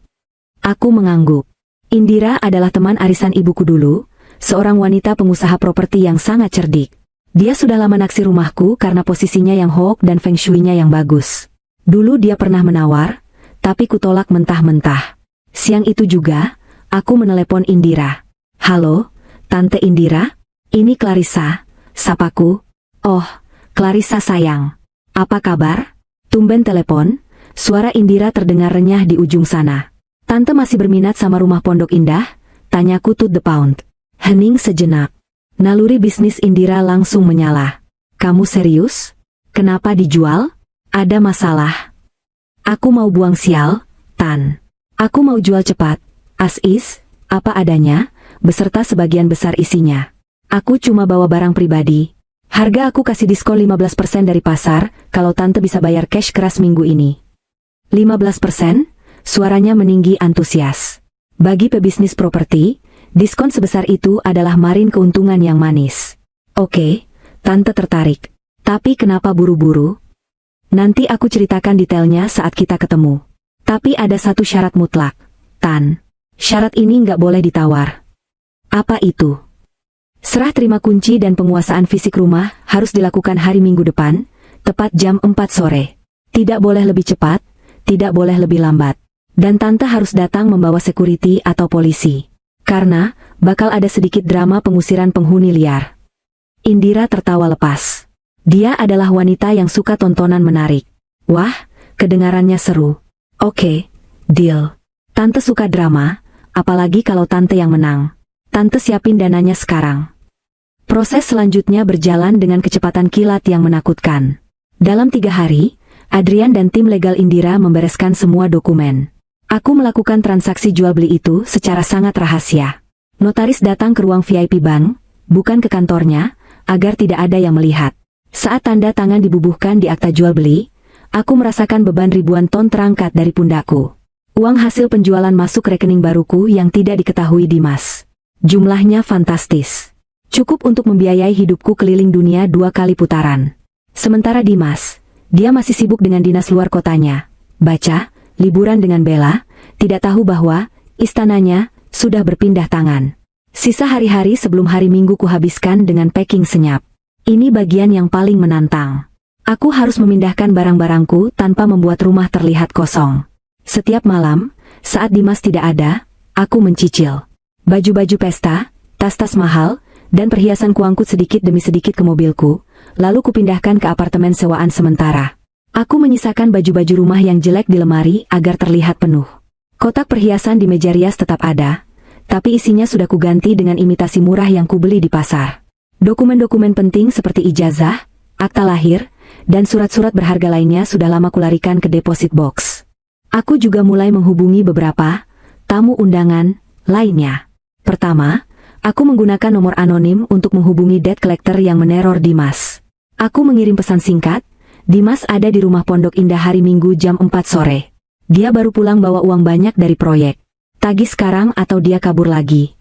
Aku mengangguk. Indira adalah teman arisan ibuku dulu, seorang wanita pengusaha properti yang sangat cerdik. Dia sudah lama naksir rumahku karena posisinya yang hoak dan feng shui-nya yang bagus. Dulu dia pernah menawar, tapi kutolak mentah-mentah. Siang itu juga, aku menelepon Indira. Halo, Tante Indira? Ini Clarissa, sapaku. Oh, Clarissa sayang. Apa kabar? Tumben telepon. Suara Indira terdengar renyah di ujung sana. Tante masih berminat sama rumah Pondok Indah? Tanyaku to the pound. Hening sejenak. Naluri bisnis Indira langsung menyala. Kamu serius? Kenapa dijual? Ada masalah. Aku mau buang sial, Tan. Aku mau jual cepat, as is, apa adanya, beserta sebagian besar isinya. Aku cuma bawa barang pribadi. Harga aku kasih diskon 15% dari pasar, kalau Tante bisa bayar cash keras minggu ini. 15%? Suaranya meninggi antusias. Bagi pebisnis properti, diskon sebesar itu adalah marin keuntungan yang manis. Oke, Tante tertarik. Tapi kenapa buru-buru? Nanti aku ceritakan detailnya saat kita ketemu. Tapi ada satu syarat mutlak, Tan. Syarat ini nggak boleh ditawar. Apa itu? Serah terima kunci dan penguasaan fisik rumah harus dilakukan hari Minggu depan, tepat jam 4 sore. Tidak boleh lebih cepat, tidak boleh lebih lambat. Dan Tante harus datang membawa security atau polisi. Karena, bakal ada sedikit drama pengusiran penghuni liar. Indira tertawa lepas. Dia adalah wanita yang suka tontonan menarik. Wah, kedengarannya seru. Oke, deal. Tante suka drama, apalagi kalau Tante yang menang. Tante siapin dananya sekarang. Proses selanjutnya berjalan dengan kecepatan kilat yang menakutkan. Dalam 3 hari, Adrian dan tim legal Indira membereskan semua dokumen. Aku melakukan transaksi jual beli itu secara sangat rahasia. Notaris datang ke ruang VIP bank, bukan ke kantornya, agar tidak ada yang melihat. Saat tanda tangan dibubuhkan di akta jual beli, aku merasakan beban ribuan ton terangkat dari pundakku. Uang hasil penjualan masuk rekening baruku yang tidak diketahui Dimas. Jumlahnya fantastis. Cukup untuk membiayai hidupku keliling dunia 2 kali putaran. Sementara Dimas, dia masih sibuk dengan dinas luar kotanya. Baca, liburan dengan Bella, tidak tahu bahwa istananya sudah berpindah tangan. Sisa hari-hari sebelum hari Minggu kuhabiskan dengan packing senyap. Ini bagian yang paling menantang. Aku harus memindahkan barang-barangku tanpa membuat rumah terlihat kosong. Setiap malam, saat Dimas tidak ada, aku mencicil baju-baju pesta, tas-tas mahal, dan perhiasan kuangkut sedikit demi sedikit ke mobilku, lalu kupindahkan ke apartemen sewaan sementara. Aku menyisakan baju-baju rumah yang jelek di lemari agar terlihat penuh. Kotak perhiasan di meja rias tetap ada, tapi isinya sudah kuganti dengan imitasi murah yang kubeli di pasar. Dokumen-dokumen penting seperti ijazah, akta lahir, dan surat-surat berharga lainnya sudah lama kularikan ke deposit box. Aku juga mulai menghubungi beberapa tamu undangan lainnya. Pertama, aku menggunakan nomor anonim untuk menghubungi debt collector yang meneror Dimas. Aku mengirim pesan singkat, Dimas ada di rumah Pondok Indah hari Minggu jam 4 sore. Dia baru pulang bawa uang banyak dari proyek. Tagih sekarang atau dia kabur lagi.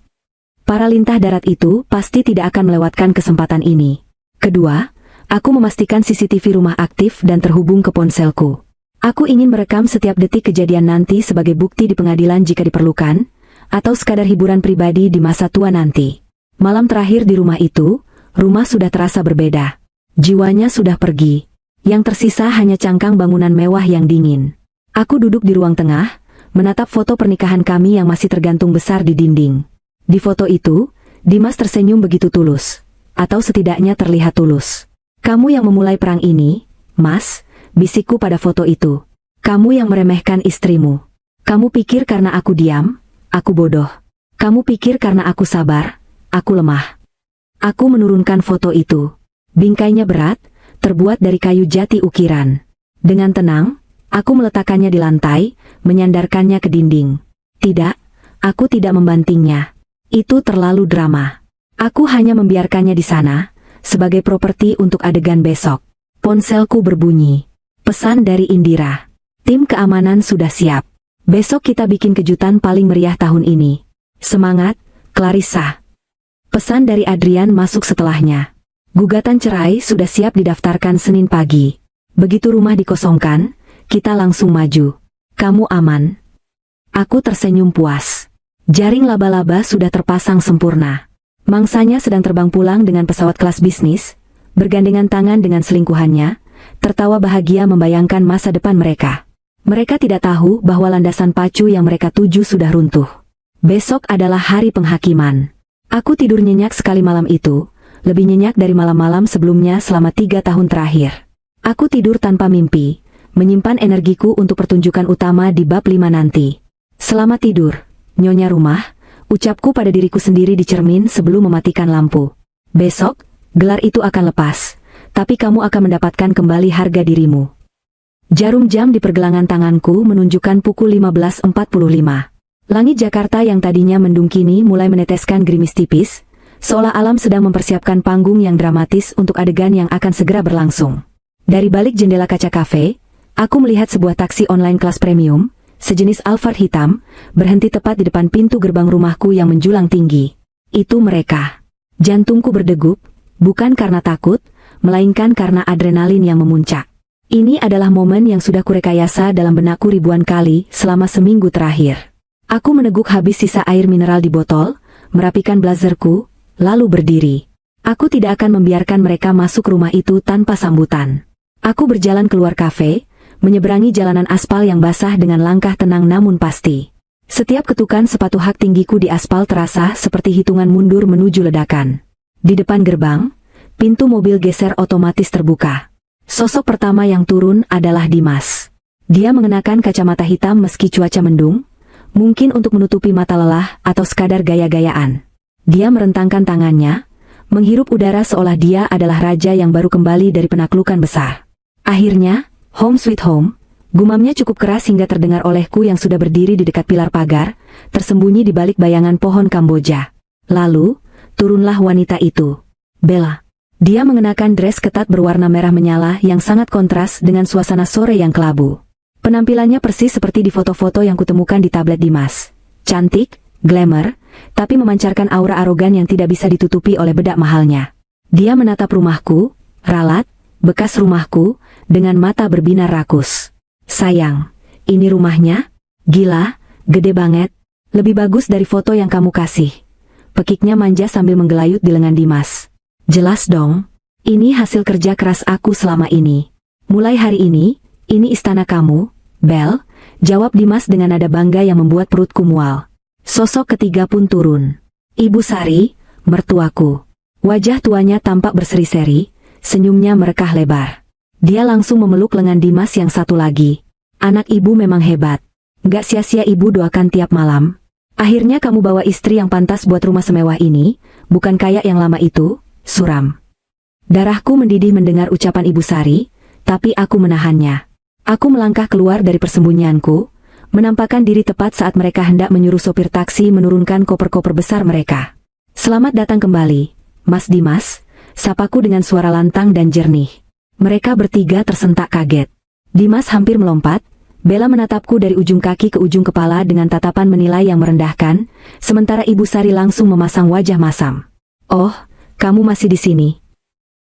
Para lintah darat itu pasti tidak akan melewatkan kesempatan ini. Kedua, aku memastikan CCTV rumah aktif dan terhubung ke ponselku. Aku ingin merekam setiap detik kejadian nanti sebagai bukti di pengadilan jika diperlukan, atau sekadar hiburan pribadi di masa tua nanti. Malam terakhir di rumah itu, rumah sudah terasa berbeda. Jiwanya sudah pergi. Yang tersisa hanya cangkang bangunan mewah yang dingin. Aku duduk di ruang tengah, menatap foto pernikahan kami yang masih tergantung besar di dinding. Di foto itu, Dimas tersenyum begitu tulus. Atau setidaknya terlihat tulus. Kamu yang memulai perang ini, Mas, bisikku pada foto itu. Kamu yang meremehkan istrimu. Kamu pikir karena aku diam, aku bodoh. Kamu pikir karena aku sabar, aku lemah. Aku menurunkan foto itu. Bingkainya berat, terbuat dari kayu jati ukiran. Dengan tenang, aku meletakkannya di lantai, menyandarkannya ke dinding. Tidak, aku tidak membantingnya. Itu terlalu drama. Aku hanya membiarkannya di sana, sebagai properti untuk adegan besok. Ponselku berbunyi. Pesan dari Indira. Tim keamanan sudah siap. Besok kita bikin kejutan paling meriah tahun ini. Semangat, Clarissa. Pesan dari Adrian masuk setelahnya. Gugatan cerai sudah siap didaftarkan Senin pagi. Begitu rumah dikosongkan, kita langsung maju. Kamu aman? Aku tersenyum puas. Jaring laba-laba sudah terpasang sempurna. Mangsanya sedang terbang pulang dengan pesawat kelas bisnis, bergandengan tangan dengan selingkuhannya, tertawa bahagia membayangkan masa depan mereka. Mereka tidak tahu bahwa landasan pacu yang mereka tuju sudah runtuh. Besok adalah hari penghakiman. Aku tidur nyenyak sekali malam itu, lebih nyenyak dari malam-malam sebelumnya selama 3 tahun terakhir. Aku tidur tanpa mimpi, menyimpan energiku untuk pertunjukan utama di bab 5 nanti. Selamat tidur, Nyonya Rumah, ucapku pada diriku sendiri di cermin sebelum mematikan lampu. Besok, gelar itu akan lepas, tapi kamu akan mendapatkan kembali harga dirimu. Jarum jam di pergelangan tanganku menunjukkan pukul 15.45. Langit Jakarta yang tadinya mendung kini mulai meneteskan gerimis tipis, seolah alam sedang mempersiapkan panggung yang dramatis untuk adegan yang akan segera berlangsung. Dari balik jendela kaca kafe, aku melihat sebuah taksi online kelas premium, sejenis Alphard hitam, berhenti tepat di depan pintu gerbang rumahku yang menjulang tinggi. Itu mereka. Jantungku berdegup, bukan karena takut, melainkan karena adrenalin yang memuncak. Ini adalah momen yang sudah kurekayasa dalam benakku ribuan kali selama seminggu terakhir. Aku meneguk habis sisa air mineral di botol, merapikan blazerku, lalu berdiri. Aku tidak akan membiarkan mereka masuk rumah itu tanpa sambutan. Aku berjalan keluar kafe, menyeberangi jalanan aspal yang basah dengan langkah tenang namun pasti. Setiap ketukan sepatu hak tinggiku di aspal terasa seperti hitungan mundur menuju ledakan. Di depan gerbang, pintu mobil geser otomatis terbuka. Sosok pertama yang turun adalah Dimas. Dia mengenakan kacamata hitam meski cuaca mendung, mungkin untuk menutupi mata lelah atau sekadar gaya-gayaan. Dia merentangkan tangannya, menghirup udara seolah dia adalah raja yang baru kembali dari penaklukan besar. Akhirnya, home sweet home, gumamnya cukup keras hingga terdengar olehku yang sudah berdiri di dekat pilar pagar, tersembunyi di balik bayangan pohon Kamboja. Lalu, turunlah wanita itu. Bella. Dia mengenakan dress ketat berwarna merah menyala yang sangat kontras dengan suasana sore yang kelabu. Penampilannya persis seperti di foto-foto yang kutemukan di tablet Dimas. Cantik, glamour, tapi memancarkan aura arogan yang tidak bisa ditutupi oleh bedak mahalnya. Dia menatap rumahku, ralat, bekas rumahku, dengan mata berbinar rakus. Sayang, ini rumahnya? Gila, gede banget. Lebih bagus dari foto yang kamu kasih. Pekiknya manja sambil menggelayut di lengan Dimas. Jelas dong, ini hasil kerja keras aku selama ini. Mulai hari ini istana kamu, Bel, jawab Dimas dengan nada bangga yang membuat perutku mual. Sosok ketiga pun turun. Ibu Sari, mertuaku. Wajah tuanya tampak berseri-seri, senyumnya merekah lebar. Dia langsung memeluk lengan Dimas yang satu lagi. Anak ibu memang hebat. Gak sia-sia ibu doakan tiap malam. Akhirnya kamu bawa istri yang pantas buat rumah semewah ini, bukan kayak yang lama itu, suram. Darahku mendidih mendengar ucapan Ibu Sari, tapi aku menahannya. Aku melangkah keluar dari persembunyianku, menampakkan diri tepat saat mereka hendak menyuruh sopir taksi menurunkan koper-koper besar mereka. Selamat datang kembali, Mas Dimas, sapaku dengan suara lantang dan jernih. Mereka bertiga tersentak kaget. Dimas hampir melompat, Bella menatapku dari ujung kaki ke ujung kepala dengan tatapan menilai yang merendahkan, sementara Ibu Sari langsung memasang wajah masam. "Oh, kamu masih di sini?"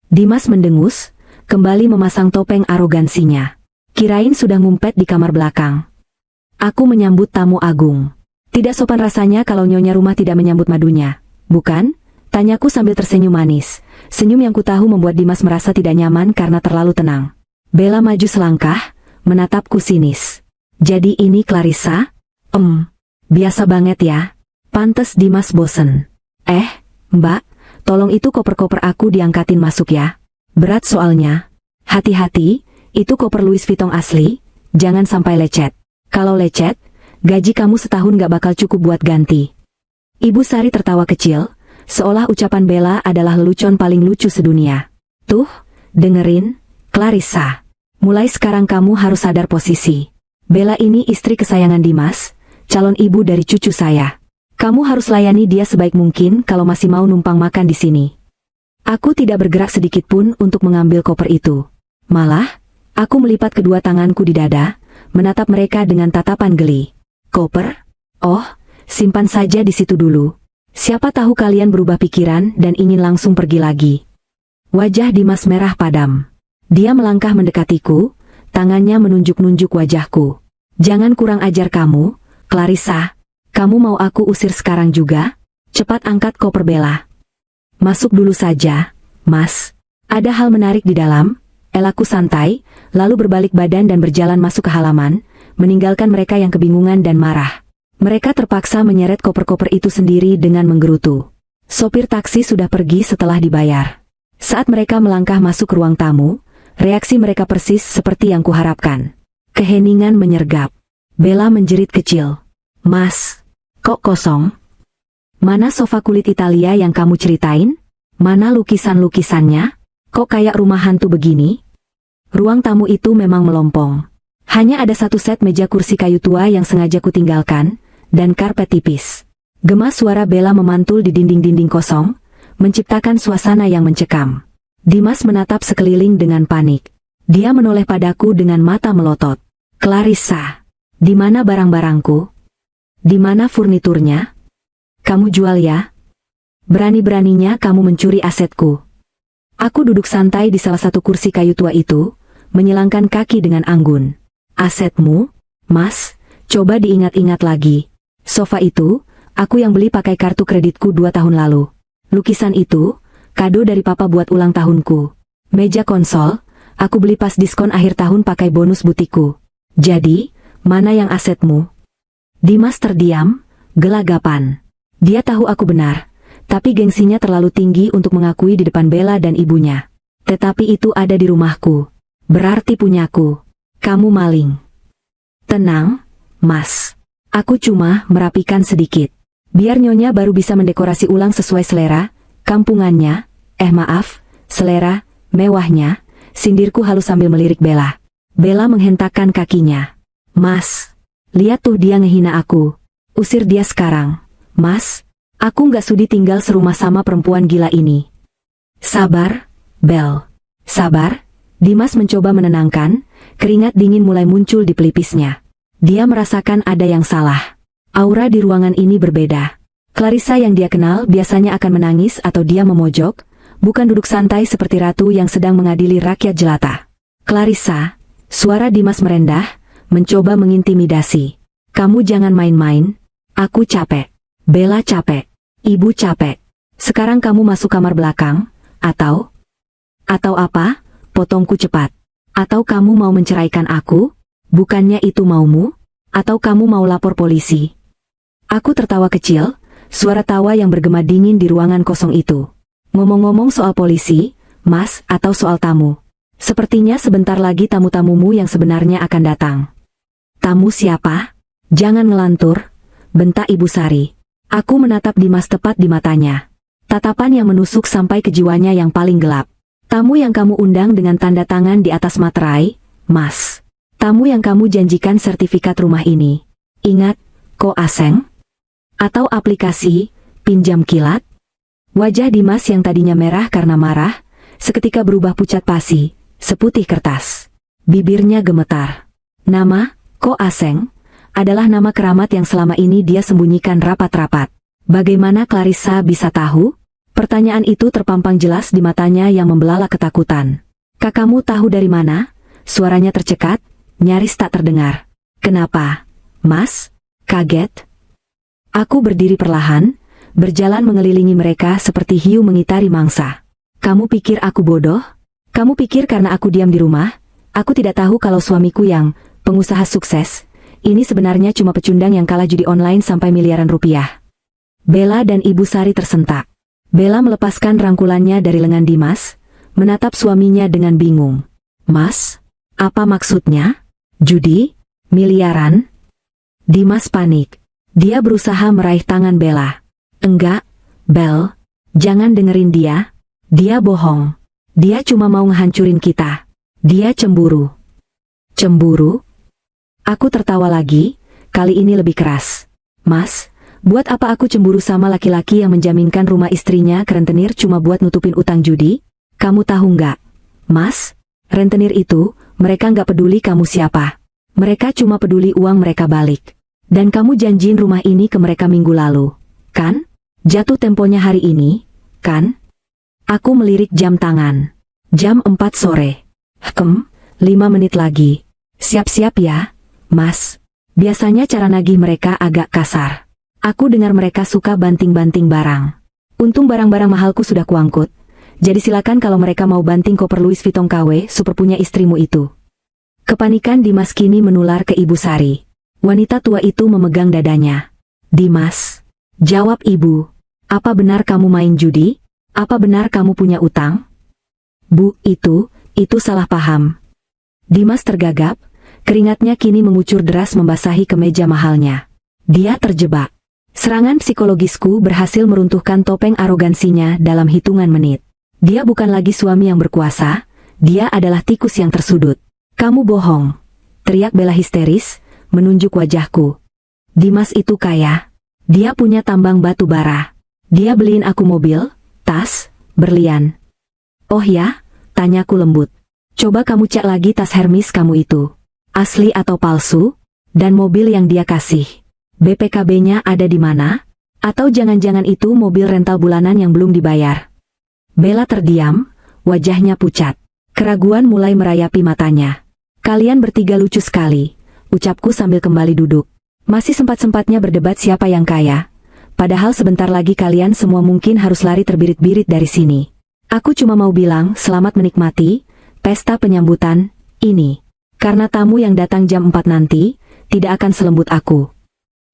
Dimas mendengus, kembali memasang topeng arogansinya. Kirain sudah ngumpet di kamar belakang. "Aku menyambut tamu agung." "Tidak sopan rasanya kalau nyonya rumah tidak menyambut madunya, bukan?" Tanyaku sambil tersenyum manis. Senyum yang kutahu membuat Dimas merasa tidak nyaman karena terlalu tenang. Bella maju selangkah, menatapku sinis. "Jadi ini Clarissa?" Biasa banget ya." Pantes Dimas bosen. Mbak, tolong itu koper-koper aku diangkatin masuk ya. Berat soalnya." "Hati-hati, itu koper Louis Vuitton asli, jangan sampai lecet. Kalau lecet, gaji kamu setahun gak bakal cukup buat ganti." Ibu Sari tertawa kecil, seolah ucapan Bella adalah lelucon paling lucu sedunia. "Tuh, dengerin, Clarissa. Mulai sekarang kamu harus sadar posisi. Bella ini istri kesayangan Dimas, calon ibu dari cucu saya. Kamu harus layani dia sebaik mungkin kalau masih mau numpang makan di sini." Aku tidak bergerak sedikit pun untuk mengambil koper itu. Malah, aku melipat kedua tanganku di dada, menatap mereka dengan tatapan geli. "Koper? Oh, simpan saja di situ dulu. Siapa tahu kalian berubah pikiran dan ingin langsung pergi lagi." Wajah Dimas merah padam. Dia melangkah mendekatiku, tangannya menunjuk-nunjuk wajahku. "Jangan kurang ajar kamu, Clarissa. Kamu mau aku usir sekarang juga? Cepat angkat koper Bella." "Masuk dulu saja, Mas. Ada hal menarik di dalam," elaku santai, lalu berbalik badan dan berjalan masuk ke halaman, meninggalkan mereka yang kebingungan dan marah. Mereka terpaksa menyeret koper-koper itu sendiri dengan menggerutu. Sopir taksi sudah pergi setelah dibayar. Saat mereka melangkah masuk ruang tamu, reaksi mereka persis seperti yang kuharapkan. Keheningan menyergap. Bella menjerit kecil. "Mas, kok kosong? Mana sofa kulit Italia yang kamu ceritain? Mana lukisan-lukisannya? Kok kayak rumah hantu begini?" Ruang tamu itu memang melompong. Hanya ada satu set meja kursi kayu tua yang sengaja kutinggalkan, dan karpet tipis. Gema suara Bella memantul di dinding-dinding kosong, menciptakan suasana yang mencekam. Dimas menatap sekeliling dengan panik. Dia menoleh padaku dengan mata melotot. "Clarissa, di mana barang-barangku? Di mana furniturnya? Kamu jual ya? Berani-beraninya kamu mencuri asetku." Aku duduk santai di salah satu kursi kayu tua itu, menyilangkan kaki dengan anggun. "Asetmu, Mas? Coba diingat-ingat lagi. Sofa itu, aku yang beli pakai kartu kreditku 2 tahun lalu. Lukisan itu, kado dari papa buat ulang tahunku. Meja konsol, aku beli pas diskon akhir tahun pakai bonus butikku. Jadi, mana yang asetmu?" Dimas terdiam, gelagapan. Dia tahu aku benar, tapi gengsinya terlalu tinggi untuk mengakui di depan Bella dan ibunya. "Tetapi itu ada di rumahku. Berarti punyaku. Kamu maling." "Tenang, Mas. Aku cuma merapikan sedikit. Biar nyonya baru bisa mendekorasi ulang sesuai selera, kampungannya, maaf, selera, mewahnya," sindirku halus sambil melirik Bella. Bella menghentakkan kakinya. "Mas, lihat tuh dia ngehina aku. Usir dia sekarang. Mas, aku nggak sudi tinggal serumah sama perempuan gila ini." "Sabar, Bel. Sabar." Dimas mencoba menenangkan, keringat dingin mulai muncul di pelipisnya. Dia merasakan ada yang salah. Aura di ruangan ini berbeda. Clarissa yang dia kenal biasanya akan menangis atau dia memojok, bukan duduk santai seperti ratu yang sedang mengadili rakyat jelata. "Clarissa," suara Dimas merendah, mencoba mengintimidasi. "Kamu jangan main-main. Aku capek. Bella capek. Ibu capek. Sekarang kamu masuk kamar belakang, atau apa? Potongku cepat. Atau kamu mau menceraikan aku? Bukannya itu maumu? Atau kamu mau lapor polisi?" Aku tertawa kecil, suara tawa yang bergema dingin di ruangan kosong itu. "Ngomong-ngomong soal polisi, Mas, atau soal tamu? Sepertinya sebentar lagi tamu-tamumu yang sebenarnya akan datang." "Tamu siapa? Jangan ngelantur," bentak Ibu Sari. Aku menatap Dimas tepat di matanya. Tatapan yang menusuk sampai ke jiwanya yang paling gelap. "Tamu yang kamu undang dengan tanda tangan di atas materai, Mas. Tamu yang kamu janjikan sertifikat rumah ini. Ingat, Ko Aseng? Atau aplikasi, pinjam kilat?" Wajah Dimas yang tadinya merah karena marah, seketika berubah pucat pasi, seputih kertas. Bibirnya gemetar. "Nama, Ko Aseng adalah nama keramat yang selama ini dia sembunyikan rapat-rapat. Bagaimana Clarissa bisa tahu? Pertanyaan itu terpampang jelas di matanya yang membelalak ketakutan. Kakakmu tahu dari mana? Suaranya tercekat, nyaris tak terdengar. Kenapa, Mas? Kaget? Aku berdiri perlahan, berjalan mengelilingi mereka seperti hiu mengitari mangsa. Kamu pikir aku bodoh? Kamu pikir karena aku diam di rumah, aku tidak tahu kalau suamiku yang pengusaha sukses, ini sebenarnya cuma pecundang yang kalah judi online sampai miliaran rupiah. Bella dan Ibu Sari tersentak. Bella melepaskan rangkulannya dari lengan Dimas, menatap suaminya dengan bingung. Mas, apa maksudnya? Judi? Miliaran? Dimas panik. Dia berusaha meraih tangan Bella. Enggak, Bel, jangan dengerin dia. Dia bohong. Dia cuma mau ngehancurin kita. Dia cemburu. Cemburu? Aku tertawa lagi, kali ini lebih keras. Mas, buat apa aku cemburu sama laki-laki yang menjaminkan rumah istrinya ke rentenir cuma buat nutupin utang judi? Kamu tahu nggak, Mas? Rentenir itu, mereka nggak peduli kamu siapa. Mereka cuma peduli uang mereka balik. Dan kamu janjiin rumah ini ke mereka minggu lalu, kan? Jatuh temponya hari ini, kan? Aku melirik jam tangan. Jam 4 sore. 5 menit lagi. Siap-siap ya, Mas. Biasanya cara nagih mereka agak kasar. Aku dengar mereka suka banting-banting barang. Untung barang-barang mahalku sudah kuangkut. Jadi silakan kalau mereka mau banting koper Louis Vuitton KW super punya istrimu itu. Kepanikan Dimas kini menular ke Ibu Sari. Wanita tua itu memegang dadanya. Dimas, jawab Ibu. Apa benar kamu main judi? Apa benar kamu punya utang? Bu, itu salah paham. Dimas tergagap, keringatnya kini mengucur deras membasahi kemeja mahalnya. Dia terjebak. Serangan psikologisku berhasil meruntuhkan topeng arogansinya dalam hitungan menit. Dia bukan lagi suami yang berkuasa, dia adalah tikus yang tersudut. Kamu bohong, teriak Bella histeris, menunjuk wajahku. Dimas itu kaya. Dia punya tambang batu bara. Dia beliin aku mobil, tas, berlian. Oh ya? Tanyaku lembut. Coba kamu cek lagi tas Hermes kamu itu. Asli atau palsu? Dan mobil yang dia kasih. BPKB-nya ada di mana? Atau jangan-jangan itu mobil rental bulanan yang belum dibayar? Bella terdiam, wajahnya pucat. Keraguan mulai merayapi matanya. Kalian bertiga lucu sekali, ucapku sambil kembali duduk. Masih sempat-sempatnya berdebat siapa yang kaya. Padahal sebentar lagi kalian semua mungkin harus lari terbirit-birit dari sini. Aku cuma mau bilang selamat menikmati pesta penyambutan ini. Karena tamu yang datang jam 4 nanti tidak akan selembut aku.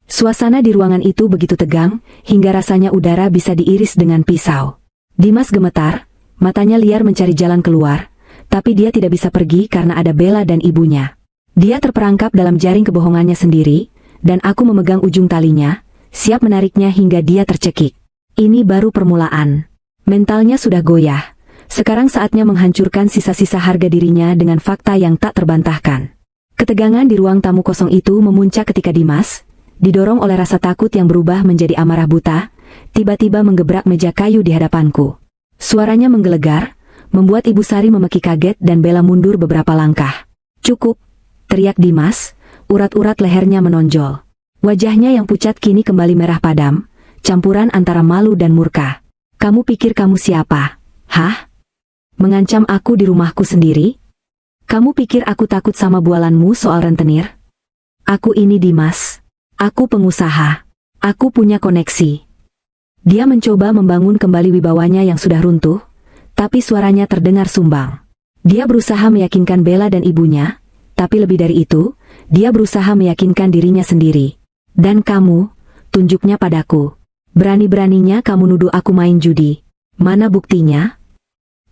Suasana di ruangan itu begitu tegang, hingga rasanya udara bisa diiris dengan pisau. Dimas gemetar, matanya liar mencari jalan keluar, tapi dia tidak bisa pergi karena ada Bella dan ibunya. Dia terperangkap dalam jaring kebohongannya sendiri, dan aku memegang ujung talinya, siap menariknya hingga dia tercekik. Ini baru permulaan. Mentalnya sudah goyah. Sekarang saatnya menghancurkan sisa-sisa harga dirinya dengan fakta yang tak terbantahkan. Ketegangan di ruang tamu kosong itu memuncak ketika Dimas, didorong oleh rasa takut yang berubah menjadi amarah buta, tiba-tiba menggebrak meja kayu di hadapanku. Suaranya menggelegar, membuat Ibu Sari memeki kaget dan Bella mundur beberapa langkah. Cukup, teriak Dimas, urat-urat lehernya menonjol. Wajahnya yang pucat kini kembali merah padam, campuran antara malu dan murka. Kamu pikir kamu siapa? Hah? Mengancam aku di rumahku sendiri? Kamu pikir aku takut sama bualanmu soal rentenir? Aku ini Dimas. Aku pengusaha. Aku punya koneksi. Dia mencoba membangun kembali wibawanya yang sudah runtuh, tapi suaranya terdengar sumbang. Dia berusaha meyakinkan Bella dan ibunya, tapi lebih dari itu, dia berusaha meyakinkan dirinya sendiri. Dan kamu, tunjuknya padaku. Berani-beraninya kamu nuduh aku main judi. Mana buktinya?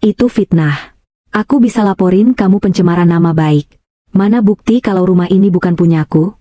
Itu fitnah. Aku bisa laporin kamu pencemaran nama baik. Mana bukti kalau rumah ini bukan punyaku?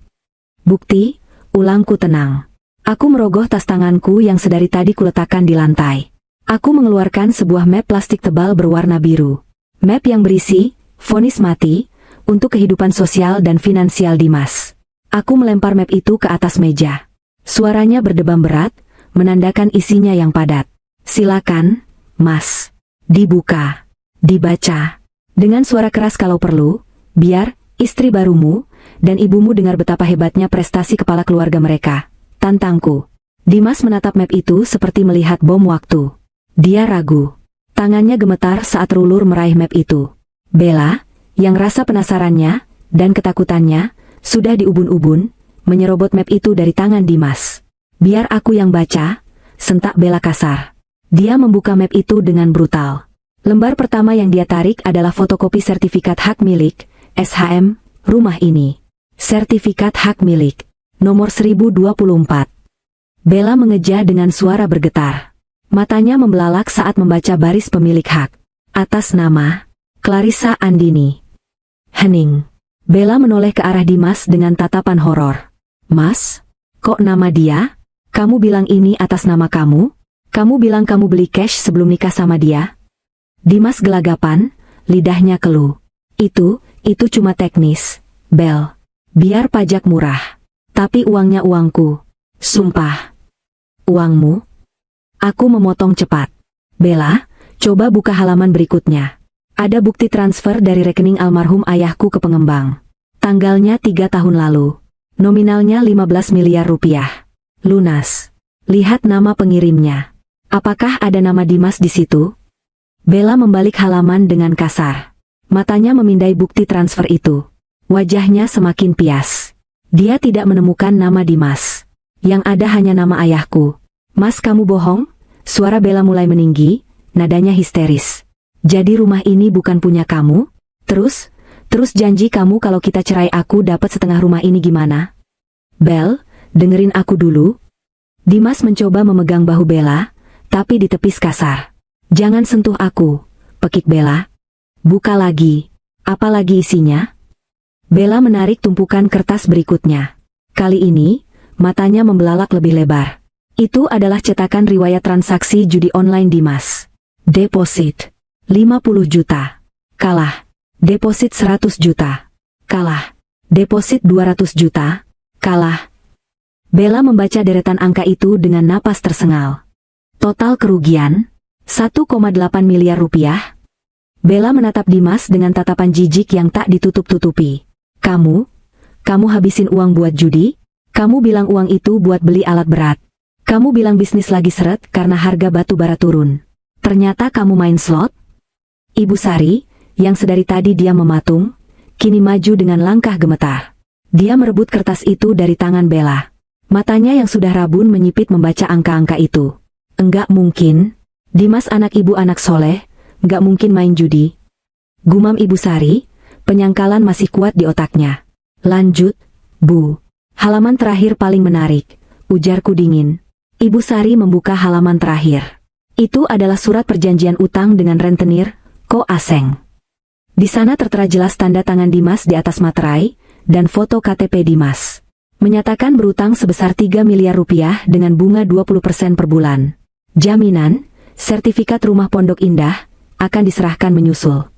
Bukti? Ulangku tenang. Aku merogoh tas tanganku yang sedari tadi kuletakkan di lantai. Aku mengeluarkan sebuah map plastik tebal berwarna biru. Map yang berisi, vonis mati, untuk kehidupan sosial dan finansial Dimas. Aku melempar map itu ke atas meja. Suaranya berdebam berat, menandakan isinya yang padat. Silakan, Mas. Dibuka. Dibaca. Dengan suara keras kalau perlu, biar istri barumu Dan ibumu dengar betapa hebatnya prestasi kepala keluarga mereka. Tantangku. Dimas menatap map itu seperti melihat bom waktu. Dia ragu. Tangannya gemetar saat Rulur meraih map itu. Bella, yang rasa penasarannya dan ketakutannya sudah diubun-ubun, menyerobot map itu dari tangan Dimas. Biar aku yang baca, sentak Bella kasar. Dia membuka map itu dengan brutal. Lembar pertama yang dia tarik adalah fotokopi sertifikat hak milik, SHM, rumah ini. Sertifikat hak milik, nomor 1024. Bella mengeja dengan suara bergetar. Matanya membelalak saat membaca baris pemilik hak. Atas nama, Clarissa Andini. Hening. Bella menoleh ke arah Dimas dengan tatapan horor. Mas, kok nama dia? Kamu bilang ini atas nama kamu? Kamu bilang kamu beli cash sebelum nikah sama dia? Dimas gelagapan, lidahnya keluh. Itu cuma teknis, Bel. Biar pajak murah. Tapi uangnya uangku. Sumpah. Uangmu? Aku memotong cepat. Bella, coba buka halaman berikutnya. Ada bukti transfer dari rekening almarhum ayahku ke pengembang. Tanggalnya 3 tahun lalu. Nominalnya 15 miliar rupiah. Lunas. Lihat nama pengirimnya. Apakah ada nama Dimas di situ? Bella membalik halaman dengan kasar. Matanya memindai bukti transfer itu. Wajahnya semakin pias. Dia tidak menemukan nama Dimas. Yang ada hanya nama ayahku. Mas, kamu bohong? Suara Bella mulai meninggi, nadanya histeris. Jadi rumah ini bukan punya kamu? Terus janji kamu kalau kita cerai aku dapat setengah rumah ini gimana? Bel, dengerin aku dulu. Dimas mencoba memegang bahu Bella, tapi ditepis kasar. Jangan sentuh aku, pekik Bella. Buka lagi. Apa lagi isinya? Bella menarik tumpukan kertas berikutnya. Kali ini, matanya membelalak lebih lebar. Itu adalah cetakan riwayat transaksi judi online Dimas. Deposit 50 juta. Kalah. Deposit 100 juta. Kalah. Deposit 200 juta. Kalah. Bella membaca deretan angka itu dengan napas tersengal. Total kerugian 1,8 miliar rupiah. Bella menatap Dimas dengan tatapan jijik yang tak ditutup-tutupi. Kamu habisin uang buat judi? Kamu bilang uang itu buat beli alat berat. Kamu bilang bisnis lagi seret karena harga batu bara turun. Ternyata kamu main slot? Ibu Sari, yang sedari tadi dia mematung, kini maju dengan langkah gemetar. Dia merebut kertas itu dari tangan Bella. Matanya yang sudah rabun menyipit membaca angka-angka itu. Enggak mungkin. Dimas anak ibu anak soleh, enggak mungkin main judi. Gumam Ibu Sari, penyangkalan masih kuat di otaknya. Lanjut, Bu. Halaman terakhir paling menarik, ujarku dingin. Ibu Sari membuka halaman terakhir. Itu adalah surat perjanjian utang dengan rentenir, Ko Aseng. Di sana tertera jelas tanda tangan Dimas di atas materai, dan foto KTP Dimas. Menyatakan berutang sebesar 3 miliar rupiah dengan bunga 20% per bulan. Jaminan, sertifikat rumah Pondok Indah, akan diserahkan menyusul.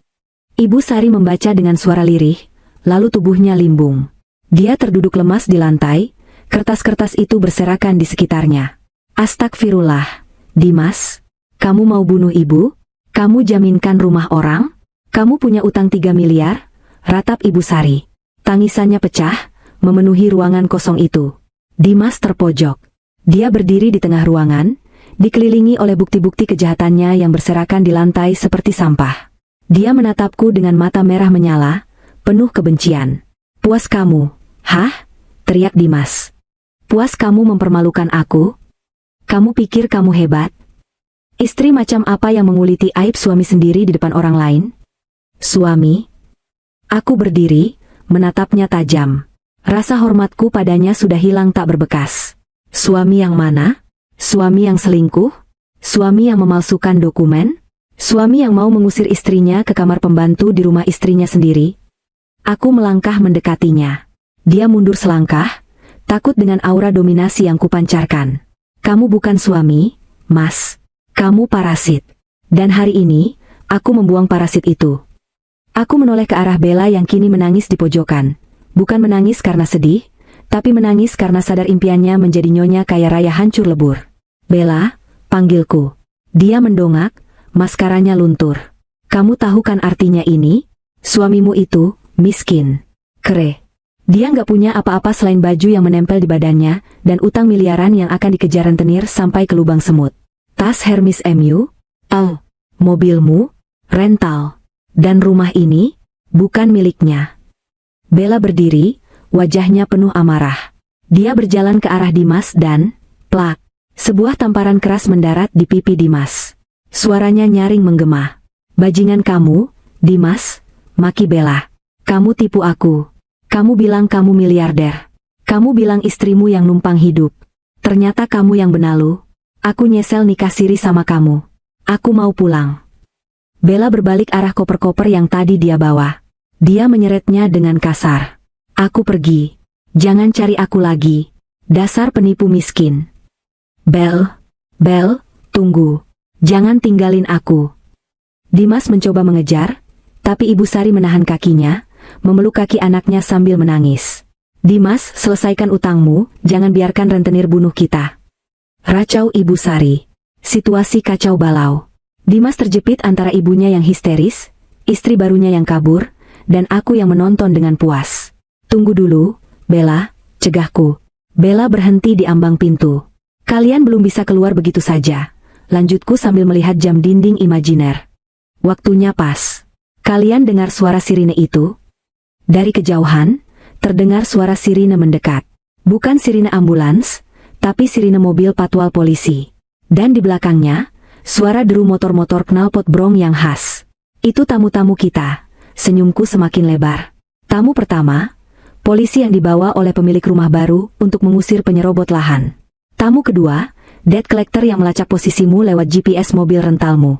Ibu Sari membaca dengan suara lirih, lalu tubuhnya limbung. Dia terduduk lemas di lantai, kertas-kertas itu berserakan di sekitarnya. Astagfirullah, Dimas, kamu mau bunuh ibu? Kamu jaminkan rumah orang? Kamu punya utang 3 miliar? Ratap Ibu Sari. Tangisannya pecah, memenuhi ruangan kosong itu. Dimas terpojok. Dia berdiri di tengah ruangan, dikelilingi oleh bukti-bukti kejahatannya yang berserakan di lantai seperti sampah. Dia menatapku dengan mata merah menyala, penuh kebencian. Puas kamu? Hah? Teriak Dimas. Puas kamu mempermalukan aku? Kamu pikir kamu hebat? Istri macam apa yang menguliti aib suami sendiri di depan orang lain? Suami? Aku berdiri, menatapnya tajam. Rasa hormatku padanya sudah hilang tak berbekas. Suami yang mana? Suami yang selingkuh? Suami yang memalsukan dokumen? Suami yang mau mengusir istrinya ke kamar pembantu di rumah istrinya sendiri? Aku melangkah mendekatinya. Dia mundur selangkah, takut dengan aura dominasi yang kupancarkan. Kamu bukan suami, Mas. Kamu parasit. Dan hari ini, aku membuang parasit itu. Aku menoleh ke arah Bella yang kini menangis di pojokan. Bukan menangis karena sedih, tapi menangis karena sadar impiannya menjadi nyonya kaya raya hancur lebur. Bella, panggilku. Dia mendongak, maskaranya luntur. Kamu tahu kan artinya ini? Suamimu itu, miskin. Kere. Dia nggak punya apa-apa selain baju yang menempel di badannya, dan utang miliaran yang akan dikejar rentenir sampai ke lubang semut. Tas Hermes MU, mobilmu, rental, dan rumah ini, bukan miliknya. Bella berdiri, wajahnya penuh amarah. Dia berjalan ke arah Dimas dan, plak, sebuah tamparan keras mendarat di pipi Dimas. Suaranya nyaring menggema. Bajingan kamu, Dimas, maki Bella. Kamu tipu aku. Kamu bilang kamu miliarder. Kamu bilang istrimu yang numpang hidup. Ternyata kamu yang benalu. Aku nyesel nikah siri sama kamu. Aku mau pulang. Bella berbalik arah koper-koper yang tadi dia bawa. Dia menyeretnya dengan kasar. Aku pergi. Jangan cari aku lagi. Dasar penipu miskin. Bel, tunggu. Jangan tinggalin aku. Dimas mencoba mengejar, tapi Ibu Sari menahan kakinya, memeluk kaki anaknya sambil menangis. Dimas, selesaikan utangmu, jangan biarkan rentenir bunuh kita. Racau Ibu Sari. Situasi kacau balau. Dimas terjepit antara ibunya yang histeris, istri barunya yang kabur, dan aku yang menonton dengan puas. Tunggu dulu, Bella, cegahku. Bella berhenti di ambang pintu. Kalian belum bisa keluar begitu saja. Lanjutku sambil melihat jam dinding imajiner. Waktunya pas. Kalian dengar suara sirine itu? Dari kejauhan, terdengar suara sirine mendekat. Bukan sirine ambulans, tapi sirine mobil patwal polisi. Dan di belakangnya, suara deru motor-motor knalpot brong yang khas. Itu tamu-tamu kita. Senyumku semakin lebar. Tamu pertama, polisi yang dibawa oleh pemilik rumah baru untuk mengusir penyerobot lahan. Tamu kedua, debt collector yang melacak posisimu lewat GPS mobil rentalmu.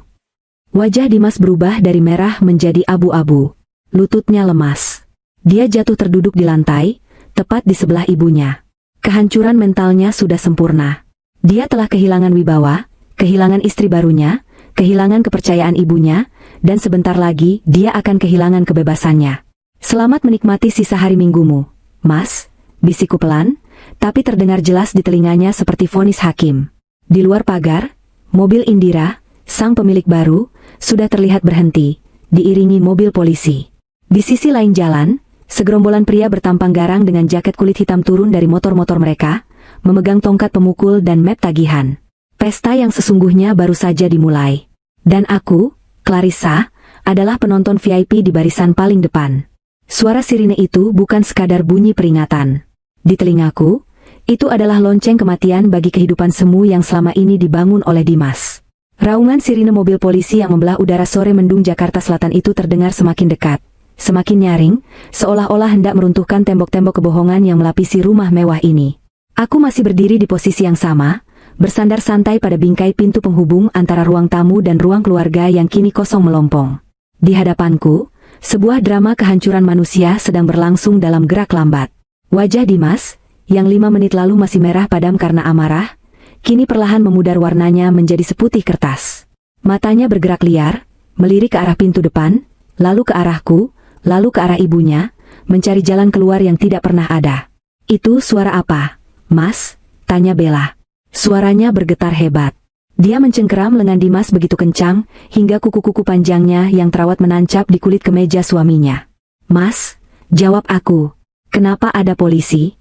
Wajah Dimas berubah dari merah menjadi abu-abu. Lututnya lemas. Dia jatuh terduduk di lantai, tepat di sebelah ibunya. Kehancuran mentalnya sudah sempurna. Dia telah kehilangan wibawa, kehilangan istri barunya, kehilangan kepercayaan ibunya, dan sebentar lagi dia akan kehilangan kebebasannya. Selamat menikmati sisa hari minggumu, Mas, bisikku pelan, tapi terdengar jelas di telinganya seperti vonis hakim. Di luar pagar, mobil Indira, sang pemilik baru, sudah terlihat berhenti, diiringi mobil polisi. Di sisi lain jalan, segerombolan pria bertampang garang dengan jaket kulit hitam turun dari motor-motor mereka, memegang tongkat pemukul dan map tagihan. Pesta yang sesungguhnya baru saja dimulai. Dan aku, Clarissa, adalah penonton VIP di barisan paling depan. Suara sirine itu bukan sekadar bunyi peringatan. Di telingaku, itu adalah lonceng kematian bagi kehidupan semu yang selama ini dibangun oleh Dimas. Raungan sirine mobil polisi yang membelah udara sore mendung Jakarta Selatan itu terdengar semakin dekat, semakin nyaring, seolah-olah hendak meruntuhkan tembok-tembok kebohongan yang melapisi rumah mewah ini. Aku masih berdiri di posisi yang sama, bersandar santai pada bingkai pintu penghubung antara ruang tamu dan ruang keluarga yang kini kosong melompong. Di hadapanku, sebuah drama kehancuran manusia sedang berlangsung dalam gerak lambat. Wajah Dimas, yang 5 menit lalu masih merah padam karena amarah, kini perlahan memudar warnanya menjadi seputih kertas. Matanya bergerak liar, melirik ke arah pintu depan, lalu ke arahku, lalu ke arah ibunya, mencari jalan keluar yang tidak pernah ada. Itu suara apa, Mas? Tanya Bella. Suaranya bergetar hebat. Dia mencengkeram lengan Dimas begitu kencang, hingga kuku-kuku panjangnya yang terawat menancap di kulit kemeja suaminya. Mas, jawab aku. Kenapa ada polisi?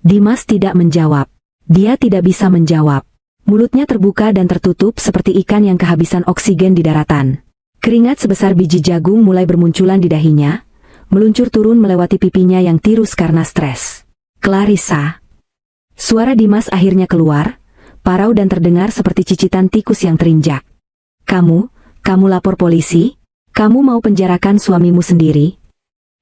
Dimas tidak menjawab. Dia tidak bisa menjawab. Mulutnya terbuka dan tertutup seperti ikan yang kehabisan oksigen di daratan. Keringat sebesar biji jagung mulai bermunculan di dahinya, meluncur turun melewati pipinya yang tirus karena stres. Clarissa. Suara Dimas akhirnya keluar, parau dan terdengar seperti cicitan tikus yang terinjak. Kamu lapor polisi? Kamu mau penjarakan suamimu sendiri?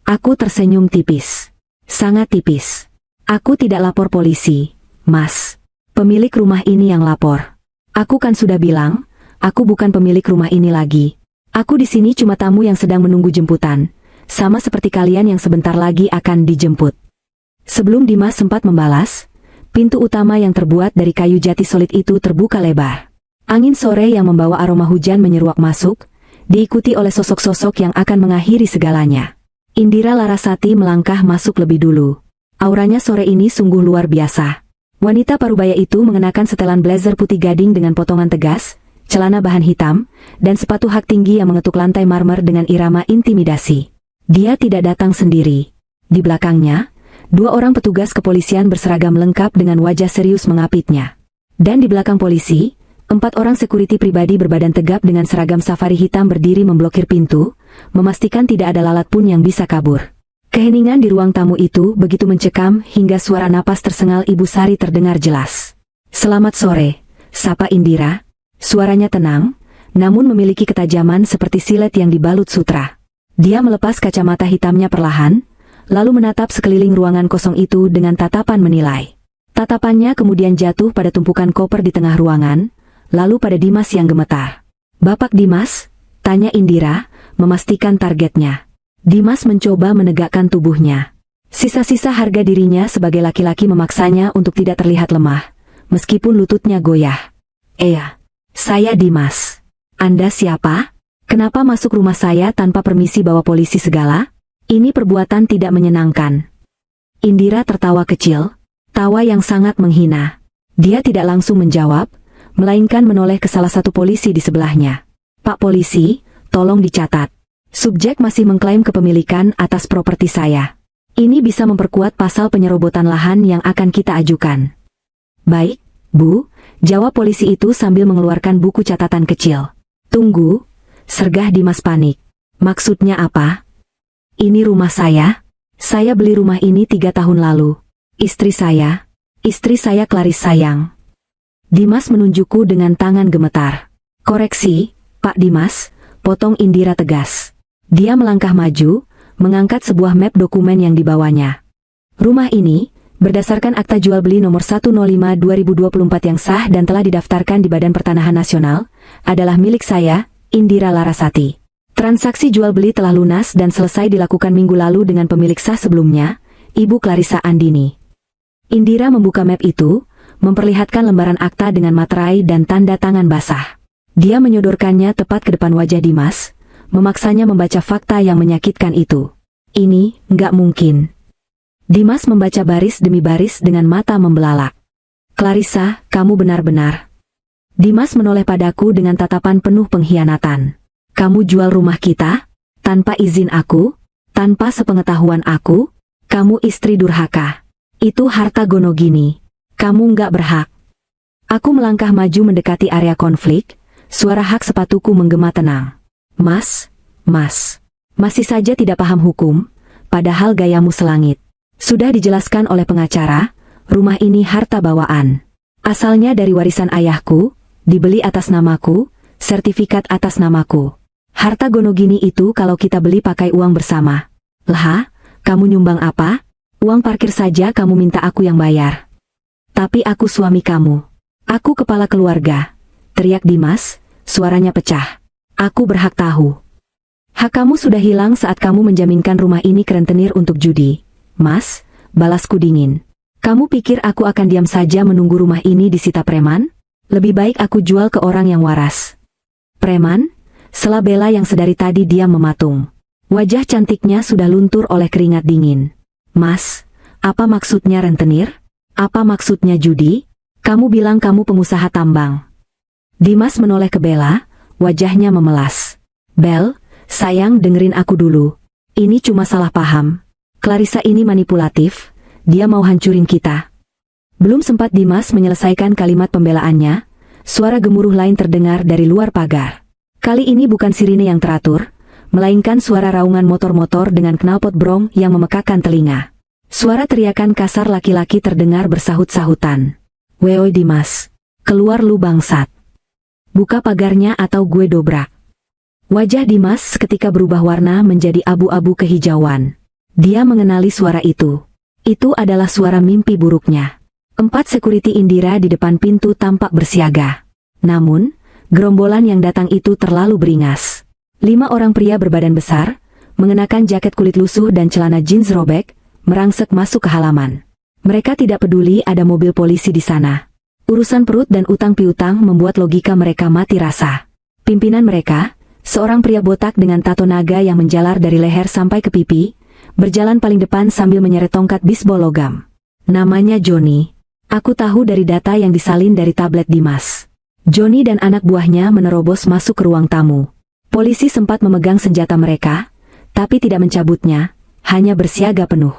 Aku tersenyum tipis. Sangat tipis. Aku tidak lapor polisi, Mas. Pemilik rumah ini yang lapor. Aku kan sudah bilang, aku bukan pemilik rumah ini lagi. Aku di sini cuma tamu yang sedang menunggu jemputan, sama seperti kalian yang sebentar lagi akan dijemput. Sebelum Dimas sempat membalas, pintu utama yang terbuat dari kayu jati solid itu terbuka lebar. Angin sore yang membawa aroma hujan menyeruak masuk, diikuti oleh sosok-sosok yang akan mengakhiri segalanya. Indira Larasati melangkah masuk lebih dulu. Auranya sore ini sungguh luar biasa. Wanita parubaya itu mengenakan setelan blazer putih gading dengan potongan tegas, celana bahan hitam, dan sepatu hak tinggi yang mengetuk lantai marmer dengan irama intimidasi. Dia tidak datang sendiri. Di belakangnya, 2 orang petugas kepolisian berseragam lengkap dengan wajah serius mengapitnya. Dan di belakang polisi, 4 orang sekuriti pribadi berbadan tegap dengan seragam safari hitam berdiri memblokir pintu, memastikan tidak ada lalat pun yang bisa kabur. Keheningan di ruang tamu itu begitu mencekam hingga suara napas tersengal Ibu Sari terdengar jelas. "Selamat sore," sapa Indira. Suaranya tenang, namun memiliki ketajaman seperti silet yang dibalut sutra. Dia melepas kacamata hitamnya perlahan, lalu menatap sekeliling ruangan kosong itu dengan tatapan menilai. Tatapannya kemudian jatuh pada tumpukan koper di tengah ruangan, lalu pada Dimas yang gemetar. "Bapak Dimas?" tanya Indira, memastikan targetnya. Dimas mencoba menegakkan tubuhnya. Sisa-sisa harga dirinya sebagai laki-laki memaksanya untuk tidak terlihat lemah, meskipun lututnya goyah. Saya Dimas." "Anda siapa? Kenapa masuk rumah saya tanpa permisi bawa polisi segala? Ini perbuatan tidak menyenangkan." Indira tertawa kecil, tawa yang sangat menghina. Dia tidak langsung menjawab, melainkan menoleh ke salah satu polisi di sebelahnya. "Pak polisi, tolong dicatat. Subjek masih mengklaim kepemilikan atas properti saya. Ini bisa memperkuat pasal penyerobotan lahan yang akan kita ajukan." "Baik, Bu," jawab polisi itu sambil mengeluarkan buku catatan kecil. "Tunggu," sergah Dimas panik. "Maksudnya apa? Ini rumah saya? Saya beli rumah ini 3 tahun lalu. Istri saya Clarice sayang." Dimas menunjukku dengan tangan gemetar. "Koreksi, Pak Dimas," potong Indira tegas. Dia melangkah maju, mengangkat sebuah map dokumen yang dibawanya. "Rumah ini, berdasarkan akta jual beli nomor 105/2024 yang sah dan telah didaftarkan di Badan Pertanahan Nasional, adalah milik saya, Indira Larasati. Transaksi jual beli telah lunas dan selesai dilakukan minggu lalu dengan pemilik sah sebelumnya, Ibu Clarissa Andini." Indira membuka map itu, memperlihatkan lembaran akta dengan materai dan tanda tangan basah. Dia menyodorkannya tepat ke depan wajah Dimas, memaksanya membaca fakta yang menyakitkan itu. "Ini, nggak mungkin." Dimas membaca baris demi baris dengan mata membelalak. "Clarissa, kamu benar-benar..." Dimas menoleh padaku dengan tatapan penuh pengkhianatan. "Kamu jual rumah kita? Tanpa izin aku? Tanpa sepengetahuan aku? Kamu istri durhaka. Itu harta Gonogini. Kamu nggak berhak." Aku melangkah maju mendekati area konflik, suara hak sepatuku menggema tenang. Mas, masih saja tidak paham hukum, padahal gayamu selangit. Sudah dijelaskan oleh pengacara, rumah ini harta bawaan. Asalnya dari warisan ayahku, dibeli atas namaku, sertifikat atas namaku. Harta Gonogini itu kalau kita beli pakai uang bersama." "Lah, kamu nyumbang apa? Uang parkir saja kamu minta aku yang bayar." "Tapi aku suami kamu. Aku kepala keluarga," teriak Dimas, suaranya pecah. "Aku berhak tahu. Hak kamu sudah hilang saat kamu menjaminkan rumah ini ke rentenir untuk judi." "Mas," balasku dingin. "Kamu pikir aku akan diam saja menunggu rumah ini disita preman? Lebih baik aku jual ke orang yang waras." "Preman?" sela Bella yang sedari tadi diam mematung. Wajah cantiknya sudah luntur oleh keringat dingin. "Mas, apa maksudnya rentenir? Apa maksudnya judi? Kamu bilang kamu pengusaha tambang." Dimas menoleh ke Bella, wajahnya memelas. "Bel, sayang dengerin aku dulu. Ini cuma salah paham. Clarissa ini manipulatif, dia mau hancurin kita." Belum sempat Dimas menyelesaikan kalimat pembelaannya, suara gemuruh lain terdengar dari luar pagar. Kali ini bukan sirine yang teratur, melainkan suara raungan motor-motor dengan knalpot brong yang memekakan telinga. Suara teriakan kasar laki-laki terdengar bersahut-sahutan. "Weoi Dimas, keluar lu bangsat. Buka pagarnya atau gue dobrak." Wajah Dimas seketika berubah warna menjadi abu-abu kehijauan. Dia mengenali suara itu. Itu adalah suara mimpi buruknya. 4 sekuriti Indira di depan pintu tampak bersiaga. Namun, gerombolan yang datang itu terlalu beringas. 5 orang pria berbadan besar, mengenakan jaket kulit lusuh dan celana jeans robek, merangsek masuk ke halaman. Mereka tidak peduli ada mobil polisi di sana. Urusan perut dan utang piutang membuat logika mereka mati rasa. Pimpinan mereka, seorang pria botak dengan tato naga yang menjalar dari leher sampai ke pipi, berjalan paling depan sambil menyeret tongkat bisbol logam. Namanya Johnny. Aku tahu dari data yang disalin dari tablet Dimas. Johnny dan anak buahnya menerobos masuk ke ruang tamu. Polisi sempat memegang senjata mereka, tapi tidak mencabutnya, hanya bersiaga penuh.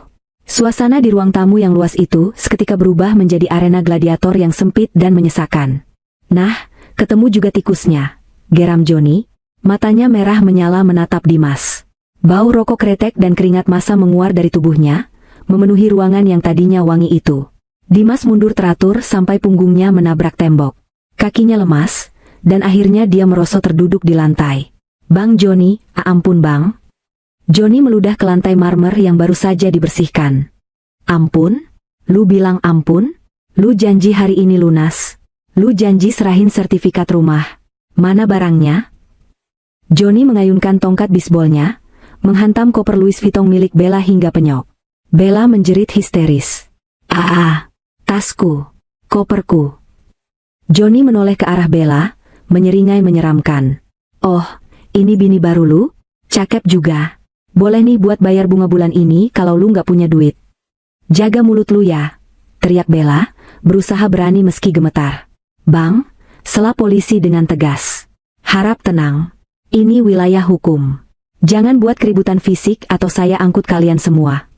Suasana di ruang tamu yang luas itu seketika berubah menjadi arena gladiator yang sempit dan menyesakan. Nah, ketemu juga tikusnya, geram Johnny. Matanya merah menyala menatap Dimas. Bau rokok kretek dan keringat massa menguar dari tubuhnya, memenuhi ruangan yang tadinya wangi itu. Dimas mundur teratur sampai punggungnya menabrak tembok. Kakinya lemas, dan akhirnya dia merosot terduduk di lantai. Bang Johnny, ampun bang. Johnny meludah ke lantai marmer yang baru saja dibersihkan. Ampun? Lu bilang ampun? Lu janji hari ini lunas. Lu janji serahin sertifikat rumah. Mana barangnya? Johnny mengayunkan tongkat bisbolnya, menghantam koper Louis Vuitton milik Bella hingga penyok. Bella menjerit histeris. Tasku. Koperku. Johnny menoleh ke arah Bella, menyeringai menyeramkan. Oh, ini bini baru lu? Cakep juga. Boleh nih buat bayar bunga bulan ini kalau lu nggak punya duit. Jaga mulut lu ya, teriak Bella, berusaha berani meski gemetar. Bang, sela polisi dengan tegas. Harap tenang. Ini wilayah hukum. Jangan buat keributan fisik atau saya angkut kalian semua.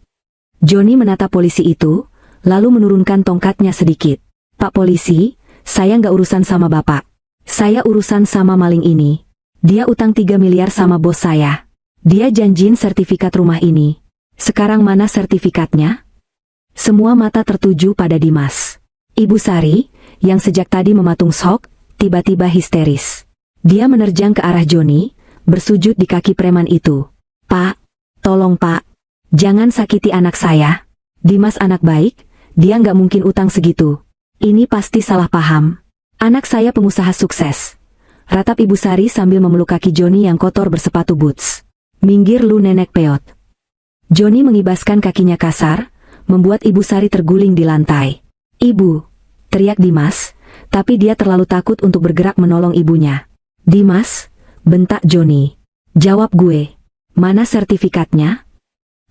Johnny menatap polisi itu, lalu menurunkan tongkatnya sedikit. Pak polisi, saya nggak urusan sama bapak. Saya urusan sama maling ini. Dia utang 3 miliar sama bos saya. Dia janjiin sertifikat rumah ini. Sekarang mana sertifikatnya? Semua mata tertuju pada Dimas. Ibu Sari, yang sejak tadi mematung sok, tiba-tiba histeris. Dia menerjang ke arah Johnny, bersujud di kaki preman itu. Pak, tolong pak, jangan sakiti anak saya. Dimas anak baik, dia nggak mungkin utang segitu. Ini pasti salah paham. Anak saya pengusaha sukses. Ratap Ibu Sari sambil memeluk kaki Johnny yang kotor bersepatu boots. Minggir lu nenek peot. Johnny mengibaskan kakinya kasar, membuat Ibu Sari terguling di lantai. Ibu, teriak Dimas, tapi dia terlalu takut untuk bergerak menolong ibunya. Dimas, bentak Johnny. Jawab gue. Mana sertifikatnya?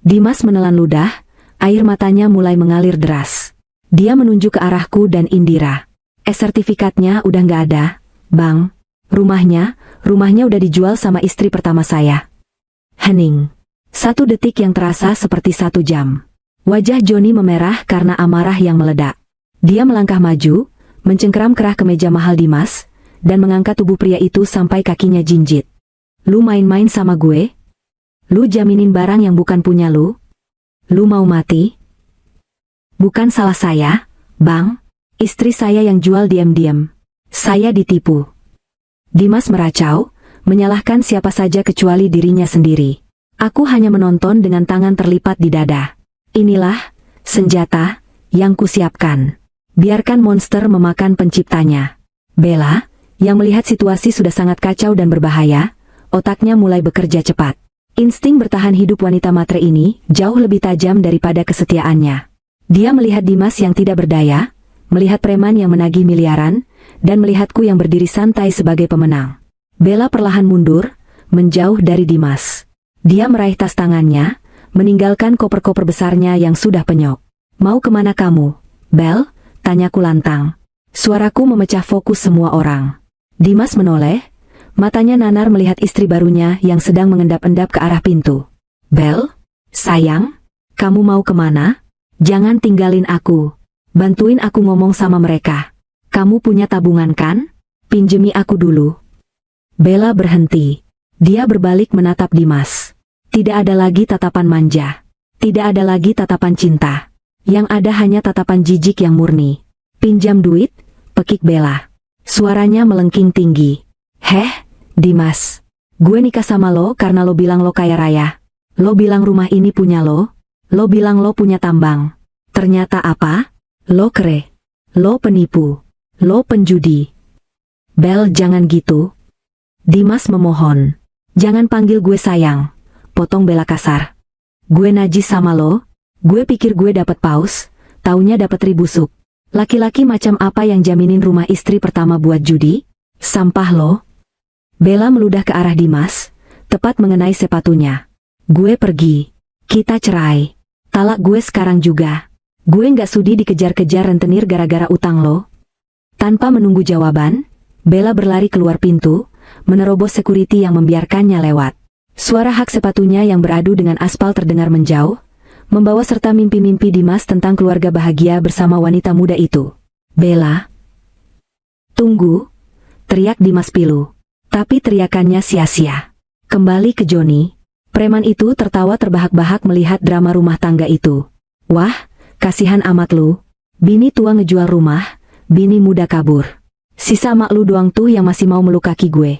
Dimas menelan ludah, air matanya mulai mengalir deras. Dia menunjuk ke arahku dan Indira. Sertifikatnya udah nggak ada, bang. Rumahnya udah dijual sama istri pertama saya. Hening. 1 detik yang terasa seperti 1 jam. Wajah Johnny memerah karena amarah yang meledak. Dia melangkah maju, mencengkeram kerah kemeja mahal Dimas, dan mengangkat tubuh pria itu sampai kakinya jinjit. Lu main-main sama gue? Lu jaminin barang yang bukan punya lu? Lu mau mati? Bukan salah saya, bang. Istri saya yang jual diam-diam. Saya ditipu. Dimas meracau, menyalahkan siapa saja kecuali dirinya sendiri. Aku hanya menonton dengan tangan terlipat di dada. Inilah senjata yang kusiapkan. Biarkan monster memakan penciptanya. Bella, yang melihat situasi sudah sangat kacau dan berbahaya, otaknya mulai bekerja cepat. Insting bertahan hidup wanita matre ini jauh lebih tajam daripada kesetiaannya. Dia melihat Dimas yang tidak berdaya, melihat preman yang menagih miliaran, dan melihatku yang berdiri santai sebagai pemenang. Bella perlahan mundur, menjauh dari Dimas. Dia meraih tas tangannya, meninggalkan koper-koper besarnya yang sudah penyok. Mau kemana kamu, Bel? Tanyaku lantang. Suaraku memecah fokus semua orang. Dimas menoleh, matanya nanar melihat istri barunya yang sedang mengendap-endap ke arah pintu. Bel, sayang, kamu mau kemana? Jangan tinggalin aku. Bantuin aku ngomong sama mereka. Kamu punya tabungan kan? Pinjemi aku dulu. Bella berhenti. Dia berbalik menatap Dimas. Tidak ada lagi tatapan manja. Tidak ada lagi tatapan cinta. Yang ada hanya tatapan jijik yang murni. Pinjam duit, pekik Bella. Suaranya melengking tinggi. Heh, Dimas. Gue nikah sama lo karena lo bilang lo kaya raya. Lo bilang rumah ini punya lo. Lo bilang lo punya tambang. Ternyata apa? Lo kere. Lo penipu. Lo penjudi. Bel, jangan gitu. Dimas memohon. Jangan panggil gue sayang. Potong Bella kasar. Gue najis sama lo. Gue pikir gue dapat paus, taunya dapat ribusuk. Laki-laki macam apa yang jaminin rumah istri pertama buat judi? Sampah lo. Bella meludah ke arah Dimas, tepat mengenai sepatunya. Gue pergi. Kita cerai. Talak gue sekarang juga. Gue nggak sudi dikejar-kejar rentenir gara-gara utang lo. Tanpa menunggu jawaban, Bella berlari keluar pintu, menerobos security yang membiarkannya lewat. Suara hak sepatunya yang beradu dengan aspal terdengar menjauh, membawa serta mimpi-mimpi Dimas tentang keluarga bahagia bersama wanita muda itu. "Bella, tunggu!" teriak Dimas pilu. Tapi teriakannya sia-sia. Kembali ke Joni. Preman itu tertawa terbahak-bahak melihat drama rumah tangga itu. "Wah, kasihan amat lu. Bini tua ngejual rumah, bini muda kabur. Sisa mak lu doang tuh yang masih mau meluk kaki gue."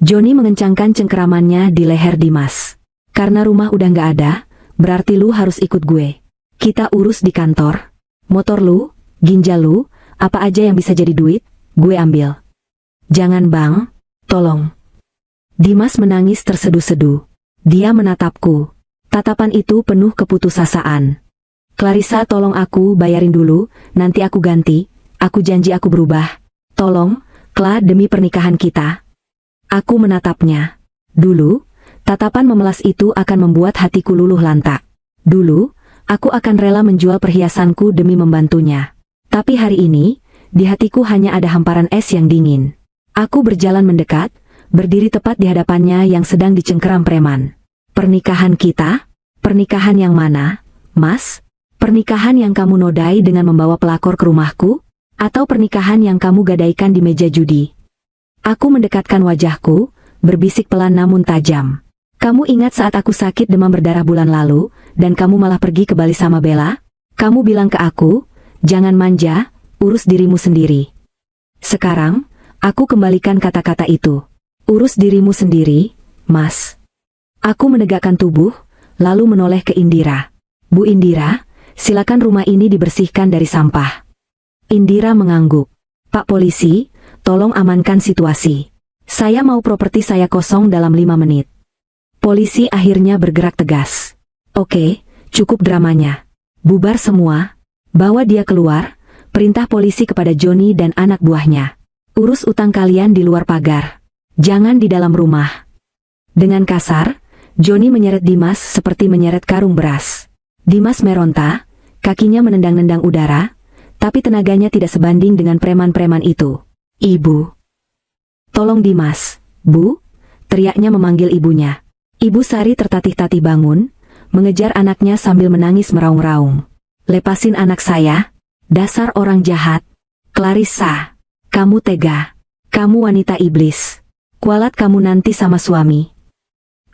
Joni mengencangkan cengkeramannya di leher Dimas. "Karena rumah udah nggak ada, berarti lu harus ikut gue. Kita urus di kantor. Motor lu, ginjal lu, apa aja yang bisa jadi duit, gue ambil." "Jangan bang, tolong." Dimas menangis terseduh-seduh. Dia menatapku. Tatapan itu penuh keputusasaan. "Clarissa, tolong aku bayarin dulu, nanti aku ganti. Aku janji aku berubah. Tolong, Kla, demi pernikahan kita." Aku menatapnya. Dulu, tatapan memelas itu akan membuat hatiku luluh lantak. Dulu, aku akan rela menjual perhiasanku demi membantunya. Tapi hari ini, di hatiku hanya ada hamparan es yang dingin. Aku berjalan mendekat, berdiri tepat di hadapannya yang sedang dicengkeram preman. "Pernikahan kita? Pernikahan yang mana, Mas? Pernikahan yang kamu nodai dengan membawa pelakor ke rumahku? Atau pernikahan yang kamu gadaikan di meja judi?" Aku mendekatkan wajahku, berbisik pelan namun tajam. "Kamu ingat saat aku sakit demam berdarah bulan lalu, dan kamu malah pergi ke Bali sama Bella? Kamu bilang ke aku, jangan manja, urus dirimu sendiri. Sekarang, aku kembalikan kata-kata itu. Urus dirimu sendiri, Mas." Aku menegakkan tubuh, lalu menoleh ke Indira. "Bu Indira, silakan rumah ini dibersihkan dari sampah." Indira mengangguk. "Pak Polisi, tolong amankan situasi. Saya mau properti saya kosong dalam 5 menit." Polisi akhirnya bergerak tegas. "Oke, cukup dramanya. Bubar semua. Bawa dia keluar." Perintah polisi kepada Joni dan anak buahnya. "Urus utang kalian di luar pagar. Jangan di dalam rumah." Dengan kasar, Joni menyeret Dimas seperti menyeret karung beras. Dimas meronta, kakinya menendang-nendang udara, tapi tenaganya tidak sebanding dengan preman-preman itu. "Ibu, tolong Dimas, Bu," teriaknya memanggil ibunya. Ibu Sari tertatih-tatih bangun, mengejar anaknya sambil menangis meraung-raung. "Lepasin anak saya, dasar orang jahat. Clarissa, kamu tega. Kamu wanita iblis. Kualat kamu nanti sama suami."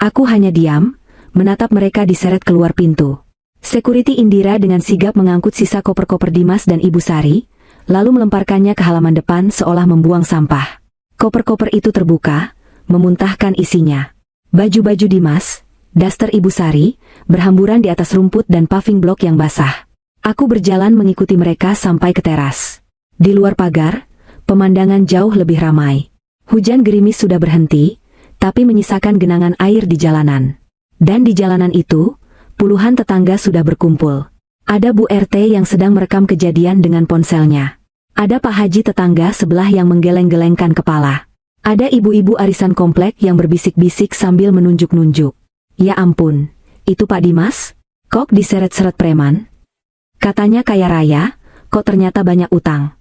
Aku hanya diam, menatap mereka diseret keluar pintu. Security Indira dengan sigap mengangkut sisa koper-koper Dimas dan Ibu Sari, lalu melemparkannya ke halaman depan seolah membuang sampah. Koper-koper itu terbuka, memuntahkan isinya. Baju-baju Dimas, daster Ibu Sari, berhamburan di atas rumput dan paving block yang basah. Aku berjalan mengikuti mereka sampai ke teras. Di luar pagar, pemandangan jauh lebih ramai. Hujan gerimis sudah berhenti, tapi menyisakan genangan air di jalanan. Dan di jalanan itu, puluhan tetangga sudah berkumpul. Ada Bu RT yang sedang merekam kejadian dengan ponselnya. Ada Pak Haji tetangga sebelah yang menggeleng-gelengkan kepala. Ada ibu-ibu arisan komplek yang berbisik-bisik sambil menunjuk-nunjuk. "Ya ampun, itu Pak Dimas? Kok diseret-seret preman? Katanya kaya raya, kok ternyata banyak utang.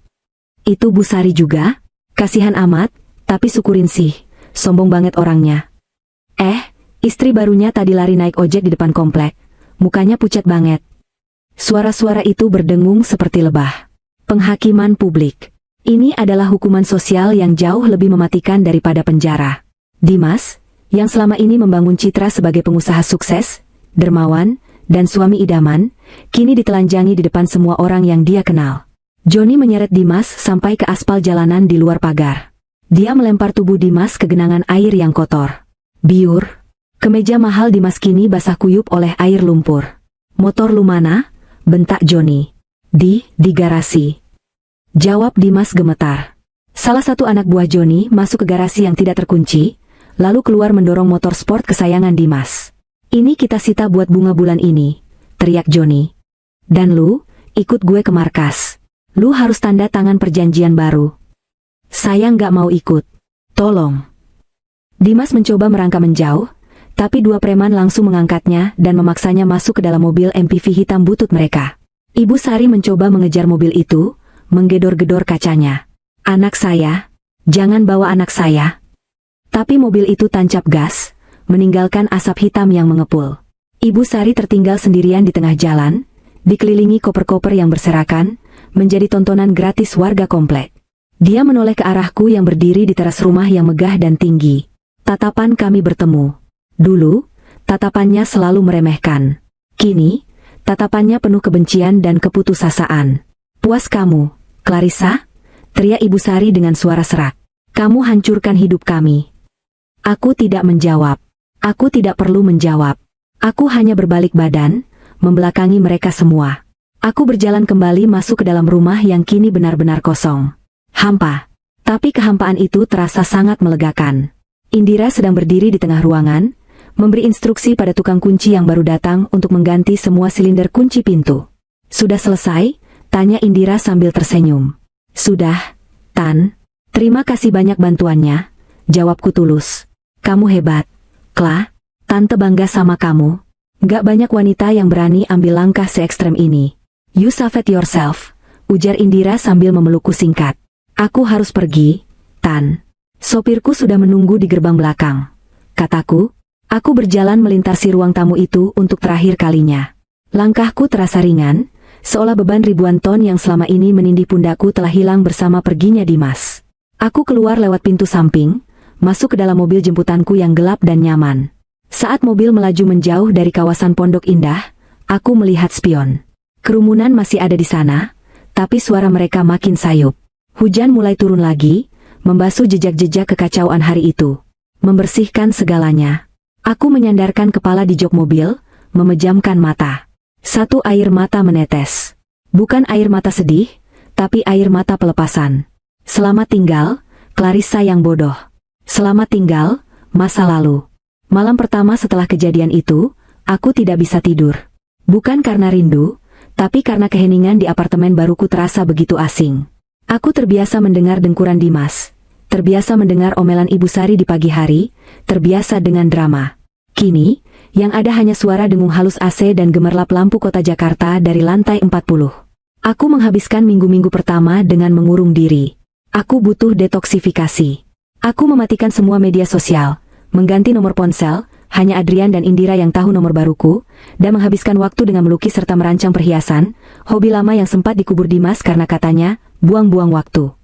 Itu Bu Sari juga? Kasihan amat, tapi syukurin sih, sombong banget orangnya. Istri barunya tadi lari naik ojek di depan komplek, mukanya pucat banget." Suara-suara itu berdengung seperti lebah. Penghakiman publik. Ini adalah hukuman sosial yang jauh lebih mematikan daripada penjara. Dimas, yang selama ini membangun citra sebagai pengusaha sukses, dermawan, dan suami idaman, kini ditelanjangi di depan semua orang yang dia kenal. Joni menyeret Dimas sampai ke aspal jalanan di luar pagar. Dia melempar tubuh Dimas ke genangan air yang kotor. Biur. Kemeja mahal Dimas kini basah kuyup oleh air lumpur. "Motor lu mana?" bentak Joni. Di garasi." Jawab Dimas gemetar. Salah satu anak buah Joni masuk ke garasi yang tidak terkunci, lalu keluar mendorong motor sport kesayangan Dimas. "Ini kita sita buat bunga bulan ini," teriak Joni. "Dan lu, ikut gue ke markas. Lu harus tanda tangan perjanjian baru." "Saya nggak mau ikut. Tolong." Dimas mencoba merangkak menjauh, tapi dua preman langsung mengangkatnya dan memaksanya masuk ke dalam mobil MPV hitam butut mereka. Ibu Sari mencoba mengejar mobil itu, menggedor-gedor kacanya. "Anak saya, jangan bawa anak saya." Tapi mobil itu tancap gas, meninggalkan asap hitam yang mengepul. Ibu Sari tertinggal sendirian di tengah jalan, dikelilingi koper-koper yang berserakan, menjadi tontonan gratis warga komplek. Dia menoleh ke arahku yang berdiri di teras rumah yang megah dan tinggi. Tatapan kami bertemu. Dulu, tatapannya selalu meremehkan. Kini, tatapannya penuh kebencian dan keputusasaan. "Puas kamu, Clarissa?" teriak Ibu Sari dengan suara serak. "Kamu hancurkan hidup kami." Aku tidak menjawab. Aku tidak perlu menjawab. Aku hanya berbalik badan, membelakangi mereka semua. Aku berjalan kembali masuk ke dalam rumah yang kini benar-benar kosong. Hampa. Tapi kehampaan itu terasa sangat melegakan. Indira sedang berdiri di tengah ruangan, memberi instruksi pada tukang kunci yang baru datang untuk mengganti semua silinder kunci pintu. "Sudah selesai?" tanya Indira sambil tersenyum. "Sudah, Tan. Terima kasih banyak bantuannya," jawabku tulus. "Kamu hebat, Kla. Tante bangga sama kamu. Gak banyak wanita yang berani ambil langkah se-ekstrem ini." "You save it yourself," ujar Indira sambil memelukku singkat. "Aku harus pergi, Tan. Sopirku sudah menunggu di gerbang belakang," kataku. Aku berjalan melintasi ruang tamu itu untuk terakhir kalinya. Langkahku terasa ringan, seolah beban ribuan ton yang selama ini menindih pundakku telah hilang bersama perginya Dimas. Aku keluar lewat pintu samping, masuk ke dalam mobil jemputanku yang gelap dan nyaman. Saat mobil melaju menjauh dari kawasan Pondok Indah, aku melihat spion. Kerumunan masih ada di sana, tapi suara mereka makin sayup. Hujan mulai turun lagi, membasuh jejak-jejak kekacauan hari itu. Membersihkan segalanya. Aku menyandarkan kepala di jok mobil, memejamkan mata. Satu air mata menetes. Bukan air mata sedih, tapi air mata pelepasan. Selamat tinggal, Clarissa yang bodoh. Selamat tinggal, masa lalu. Malam pertama setelah kejadian itu, aku tidak bisa tidur. Bukan karena rindu, tapi karena keheningan di apartemen baruku terasa begitu asing. Aku terbiasa mendengar dengkuran Dimas, terbiasa mendengar omelan Ibu Sari di pagi hari, terbiasa dengan drama. Kini, yang ada hanya suara dengung halus AC dan gemerlap lampu kota Jakarta dari lantai 40. Aku menghabiskan minggu-minggu pertama dengan mengurung diri. Aku butuh detoksifikasi. Aku mematikan semua media sosial, mengganti nomor ponsel, hanya Adrian dan Indira yang tahu nomor baruku, dan menghabiskan waktu dengan melukis serta merancang perhiasan, hobi lama yang sempat dikubur Dimas karena katanya, buang-buang waktu.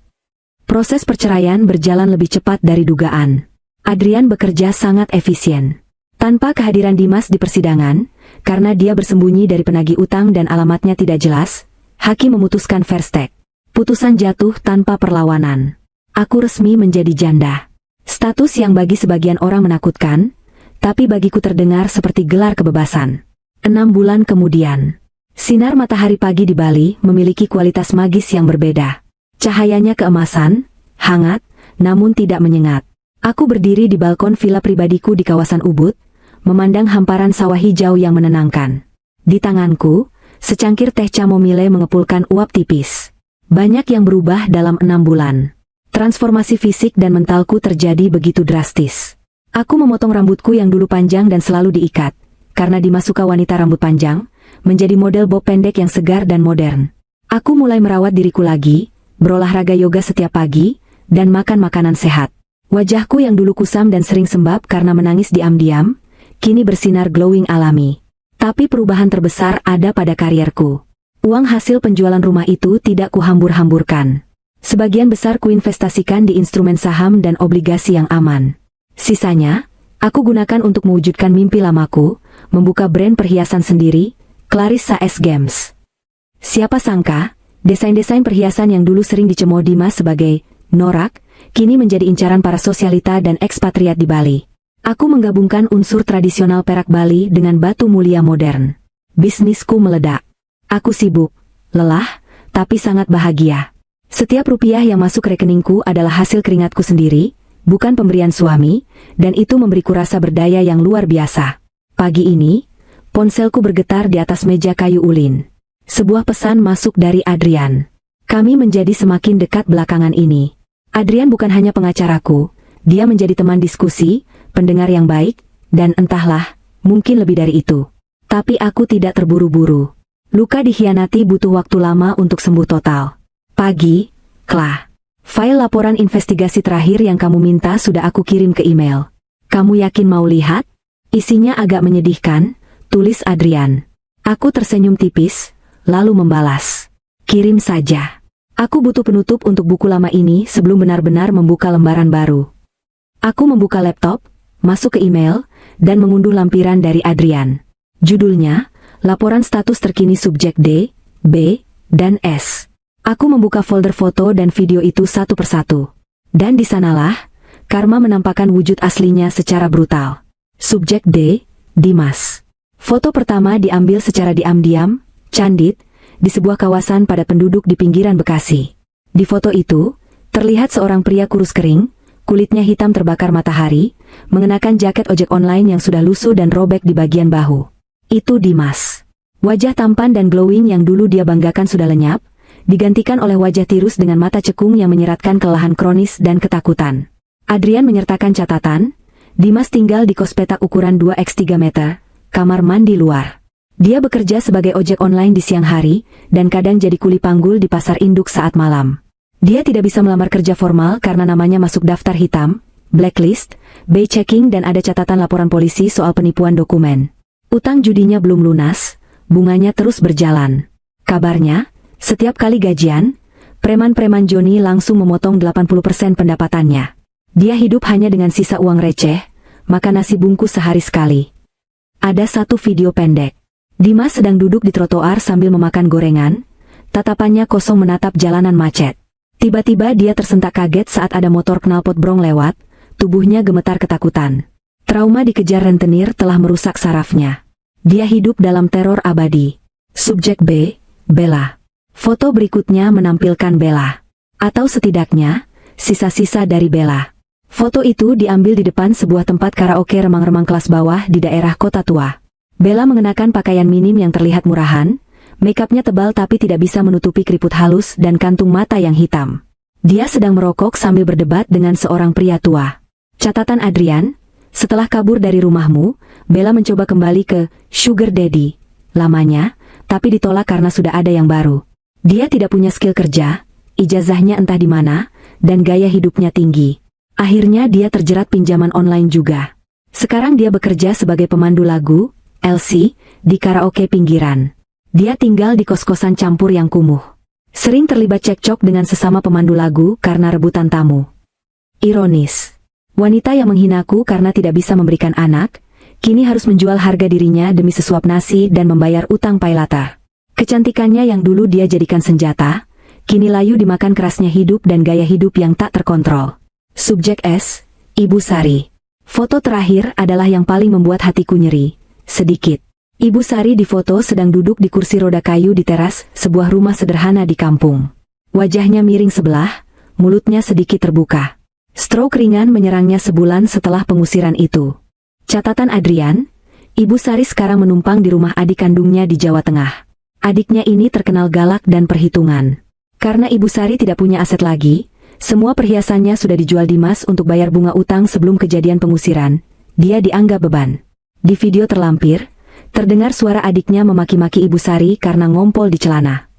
Proses perceraian berjalan lebih cepat dari dugaan. Adrian bekerja sangat efisien. Tanpa kehadiran Dimas di persidangan, karena dia bersembunyi dari penagih utang dan alamatnya tidak jelas, hakim memutuskan verstek. Putusan jatuh tanpa perlawanan. Aku resmi menjadi janda. Status yang bagi sebagian orang menakutkan, tapi bagiku terdengar seperti gelar kebebasan. 6 bulan kemudian, sinar matahari pagi di Bali memiliki kualitas magis yang berbeda. Cahayanya keemasan, hangat, namun tidak menyengat. Aku berdiri di balkon villa pribadiku di kawasan Ubud, memandang hamparan sawah hijau yang menenangkan. Di tanganku, secangkir teh chamomile mengepulkan uap tipis. Banyak yang berubah dalam 6 bulan. Transformasi fisik dan mentalku terjadi begitu drastis. Aku memotong rambutku yang dulu panjang dan selalu diikat, karena Dimas suka wanita rambut panjang, menjadi model bob pendek yang segar dan modern. Aku mulai merawat diriku lagi, berolahraga yoga setiap pagi, dan makan makanan sehat. Wajahku yang dulu kusam dan sering sembab karena menangis diam-diam, kini bersinar glowing alami. Tapi perubahan terbesar ada pada karierku. Uang hasil penjualan rumah itu tidak kuhambur-hamburkan. Sebagian besar kuinvestasikan di instrumen saham dan obligasi yang aman. Sisanya, aku gunakan untuk mewujudkan mimpi lamaku, membuka brand perhiasan sendiri, Clarissa S Games. Siapa sangka, desain-desain perhiasan yang dulu sering dicemooh Dimas sebagai norak, kini menjadi incaran para sosialita dan ekspatriat di Bali. Aku menggabungkan unsur tradisional perak Bali dengan batu mulia modern. Bisnisku meledak. Aku sibuk, lelah, tapi sangat bahagia. Setiap rupiah yang masuk rekeningku adalah hasil keringatku sendiri, bukan pemberian suami, dan itu memberiku rasa berdaya yang luar biasa. Pagi ini, ponselku bergetar di atas meja kayu ulin. Sebuah pesan masuk dari Adrian. Kami menjadi semakin dekat belakangan ini. Adrian bukan hanya pengacaraku, dia menjadi teman diskusi, pendengar yang baik, dan entahlah, mungkin lebih dari itu. Tapi aku tidak terburu-buru. Luka dikhianati butuh waktu lama untuk sembuh total. Pagi, Kla. File laporan investigasi terakhir yang kamu minta sudah aku kirim ke email. Kamu yakin mau lihat? Isinya agak menyedihkan, tulis Adrian. Aku tersenyum tipis, lalu membalas. Kirim saja. Aku butuh penutup untuk buku lama ini sebelum benar-benar membuka lembaran baru. Aku membuka laptop, masuk ke email, dan mengunduh lampiran dari Adrian. Judulnya, laporan status terkini subjek D, B, dan S. Aku membuka folder foto dan video itu satu persatu. Dan di sanalah, Karma menampakkan wujud aslinya secara brutal. Subjek D, Dimas. Foto pertama diambil secara diam-diam, candid, di sebuah kawasan padat penduduk di pinggiran Bekasi. Di foto itu, terlihat seorang pria kurus kering, kulitnya hitam terbakar matahari, mengenakan jaket ojek online yang sudah lusuh dan robek di bagian bahu. Itu Dimas. Wajah tampan dan glowing yang dulu dia banggakan sudah lenyap, digantikan oleh wajah tirus dengan mata cekung yang menyeratkan kelelahan kronis dan ketakutan. Adrian menyertakan catatan, Dimas tinggal di kos petak ukuran 2x3 meter, kamar mandi luar. Dia bekerja sebagai ojek online di siang hari, dan kadang jadi kuli panggul di pasar induk saat malam. Dia tidak bisa melamar kerja formal karena namanya masuk daftar hitam, blacklist, bay checking dan ada catatan laporan polisi soal penipuan dokumen. Utang judinya belum lunas, bunganya terus berjalan. Kabarnya, setiap kali gajian, preman-preman Joni langsung memotong 80% pendapatannya. Dia hidup hanya dengan sisa uang receh, makan nasi bungkus sehari sekali. Ada satu video pendek. Dimas sedang duduk di trotoar sambil memakan gorengan, tatapannya kosong menatap jalanan macet. Tiba-tiba dia tersentak kaget saat ada motor knalpot brong lewat, tubuhnya gemetar ketakutan. Trauma dikejar rentenir telah merusak sarafnya. Dia hidup dalam teror abadi. Subjek B, Bella. Foto berikutnya menampilkan Bella. Atau setidaknya, sisa-sisa dari Bella. Foto itu diambil di depan sebuah tempat karaoke remang-remang kelas bawah di daerah Kota Tua. Bella mengenakan pakaian minim yang terlihat murahan, makeupnya tebal tapi tidak bisa menutupi keriput halus dan kantung mata yang hitam. Dia sedang merokok sambil berdebat dengan seorang pria tua. Catatan Adrian, setelah kabur dari rumahmu, Bella mencoba kembali ke Sugar Daddy lamanya, tapi ditolak karena sudah ada yang baru. Dia tidak punya skill kerja, ijazahnya entah di mana, dan gaya hidupnya tinggi. Akhirnya dia terjerat pinjaman online juga. Sekarang dia bekerja sebagai pemandu lagu, LC, di karaoke pinggiran. Dia tinggal di kos-kosan campur yang kumuh. Sering terlibat cekcok dengan sesama pemandu lagu karena rebutan tamu. Ironis. Wanita yang menghinaku karena tidak bisa memberikan anak, kini harus menjual harga dirinya demi sesuap nasi dan membayar utang pay later. Kecantikannya yang dulu dia jadikan senjata, kini layu dimakan kerasnya hidup dan gaya hidup yang tak terkontrol. Subjek S, Ibu Sari. Foto terakhir adalah yang paling membuat hatiku nyeri. Sedikit. Ibu Sari di foto sedang duduk di kursi roda kayu di teras sebuah rumah sederhana di kampung. Wajahnya miring sebelah, mulutnya sedikit terbuka. Stroke ringan menyerangnya sebulan setelah pengusiran itu. Catatan Adrian, Ibu Sari sekarang menumpang di rumah adik kandungnya di Jawa Tengah. Adiknya ini terkenal galak dan perhitungan. Karena Ibu Sari tidak punya aset lagi, semua perhiasannya sudah dijual Dimas untuk bayar bunga utang sebelum kejadian pengusiran. Dia dianggap beban. Di video terlampir, terdengar suara adiknya memaki-maki Ibu Sari karena ngompol di celana.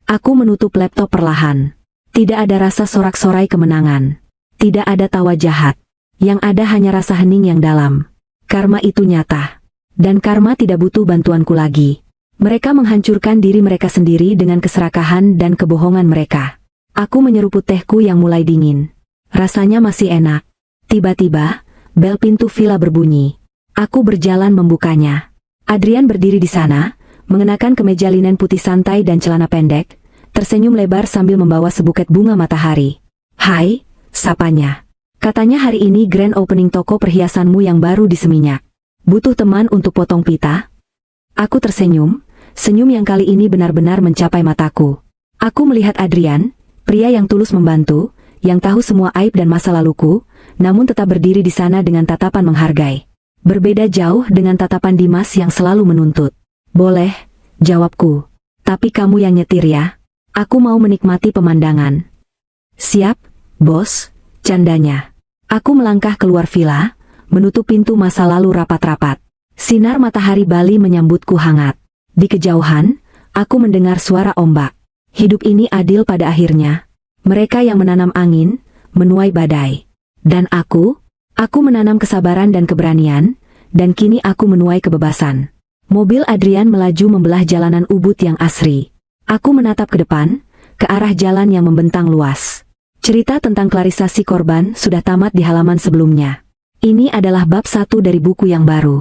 Aku menutup laptop perlahan. Tidak ada rasa sorak-sorai kemenangan. Tidak ada tawa jahat. Yang ada hanya rasa hening yang dalam. Karma itu nyata. Dan karma tidak butuh bantuanku lagi. Mereka menghancurkan diri mereka sendiri dengan keserakahan dan kebohongan mereka. Aku menyeruput tehku yang mulai dingin. Rasanya masih enak. Tiba-tiba, bel pintu villa berbunyi. Aku berjalan membukanya. Adrian berdiri di sana, mengenakan kemeja linen putih santai dan celana pendek, tersenyum lebar sambil membawa sebuket bunga matahari. Hai, sapanya. Katanya hari ini grand opening toko perhiasanmu yang baru di Seminyak. Butuh teman untuk potong pita? Aku tersenyum, senyum yang kali ini benar-benar mencapai mataku. Aku melihat Adrian, pria yang tulus membantu, yang tahu semua aib dan masa laluku, namun tetap berdiri di sana dengan tatapan menghargai. Berbeda jauh dengan tatapan Dimas yang selalu menuntut. Boleh, jawabku. Tapi kamu yang nyetir ya. Aku mau menikmati pemandangan. Siap, bos, candanya. Aku melangkah keluar villa, menutup pintu masa lalu rapat-rapat. Sinar matahari Bali menyambutku hangat. Di kejauhan, aku mendengar suara ombak. Hidup ini adil pada akhirnya. Mereka yang menanam angin, menuai badai. Dan aku menanam kesabaran dan keberanian, dan kini aku menuai kebebasan. Mobil Adrian melaju membelah jalanan Ubud yang asri. Aku menatap ke depan, ke arah jalan yang membentang luas. Cerita tentang klarisasi korban sudah tamat di halaman sebelumnya. Ini adalah bab 1 dari buku yang baru.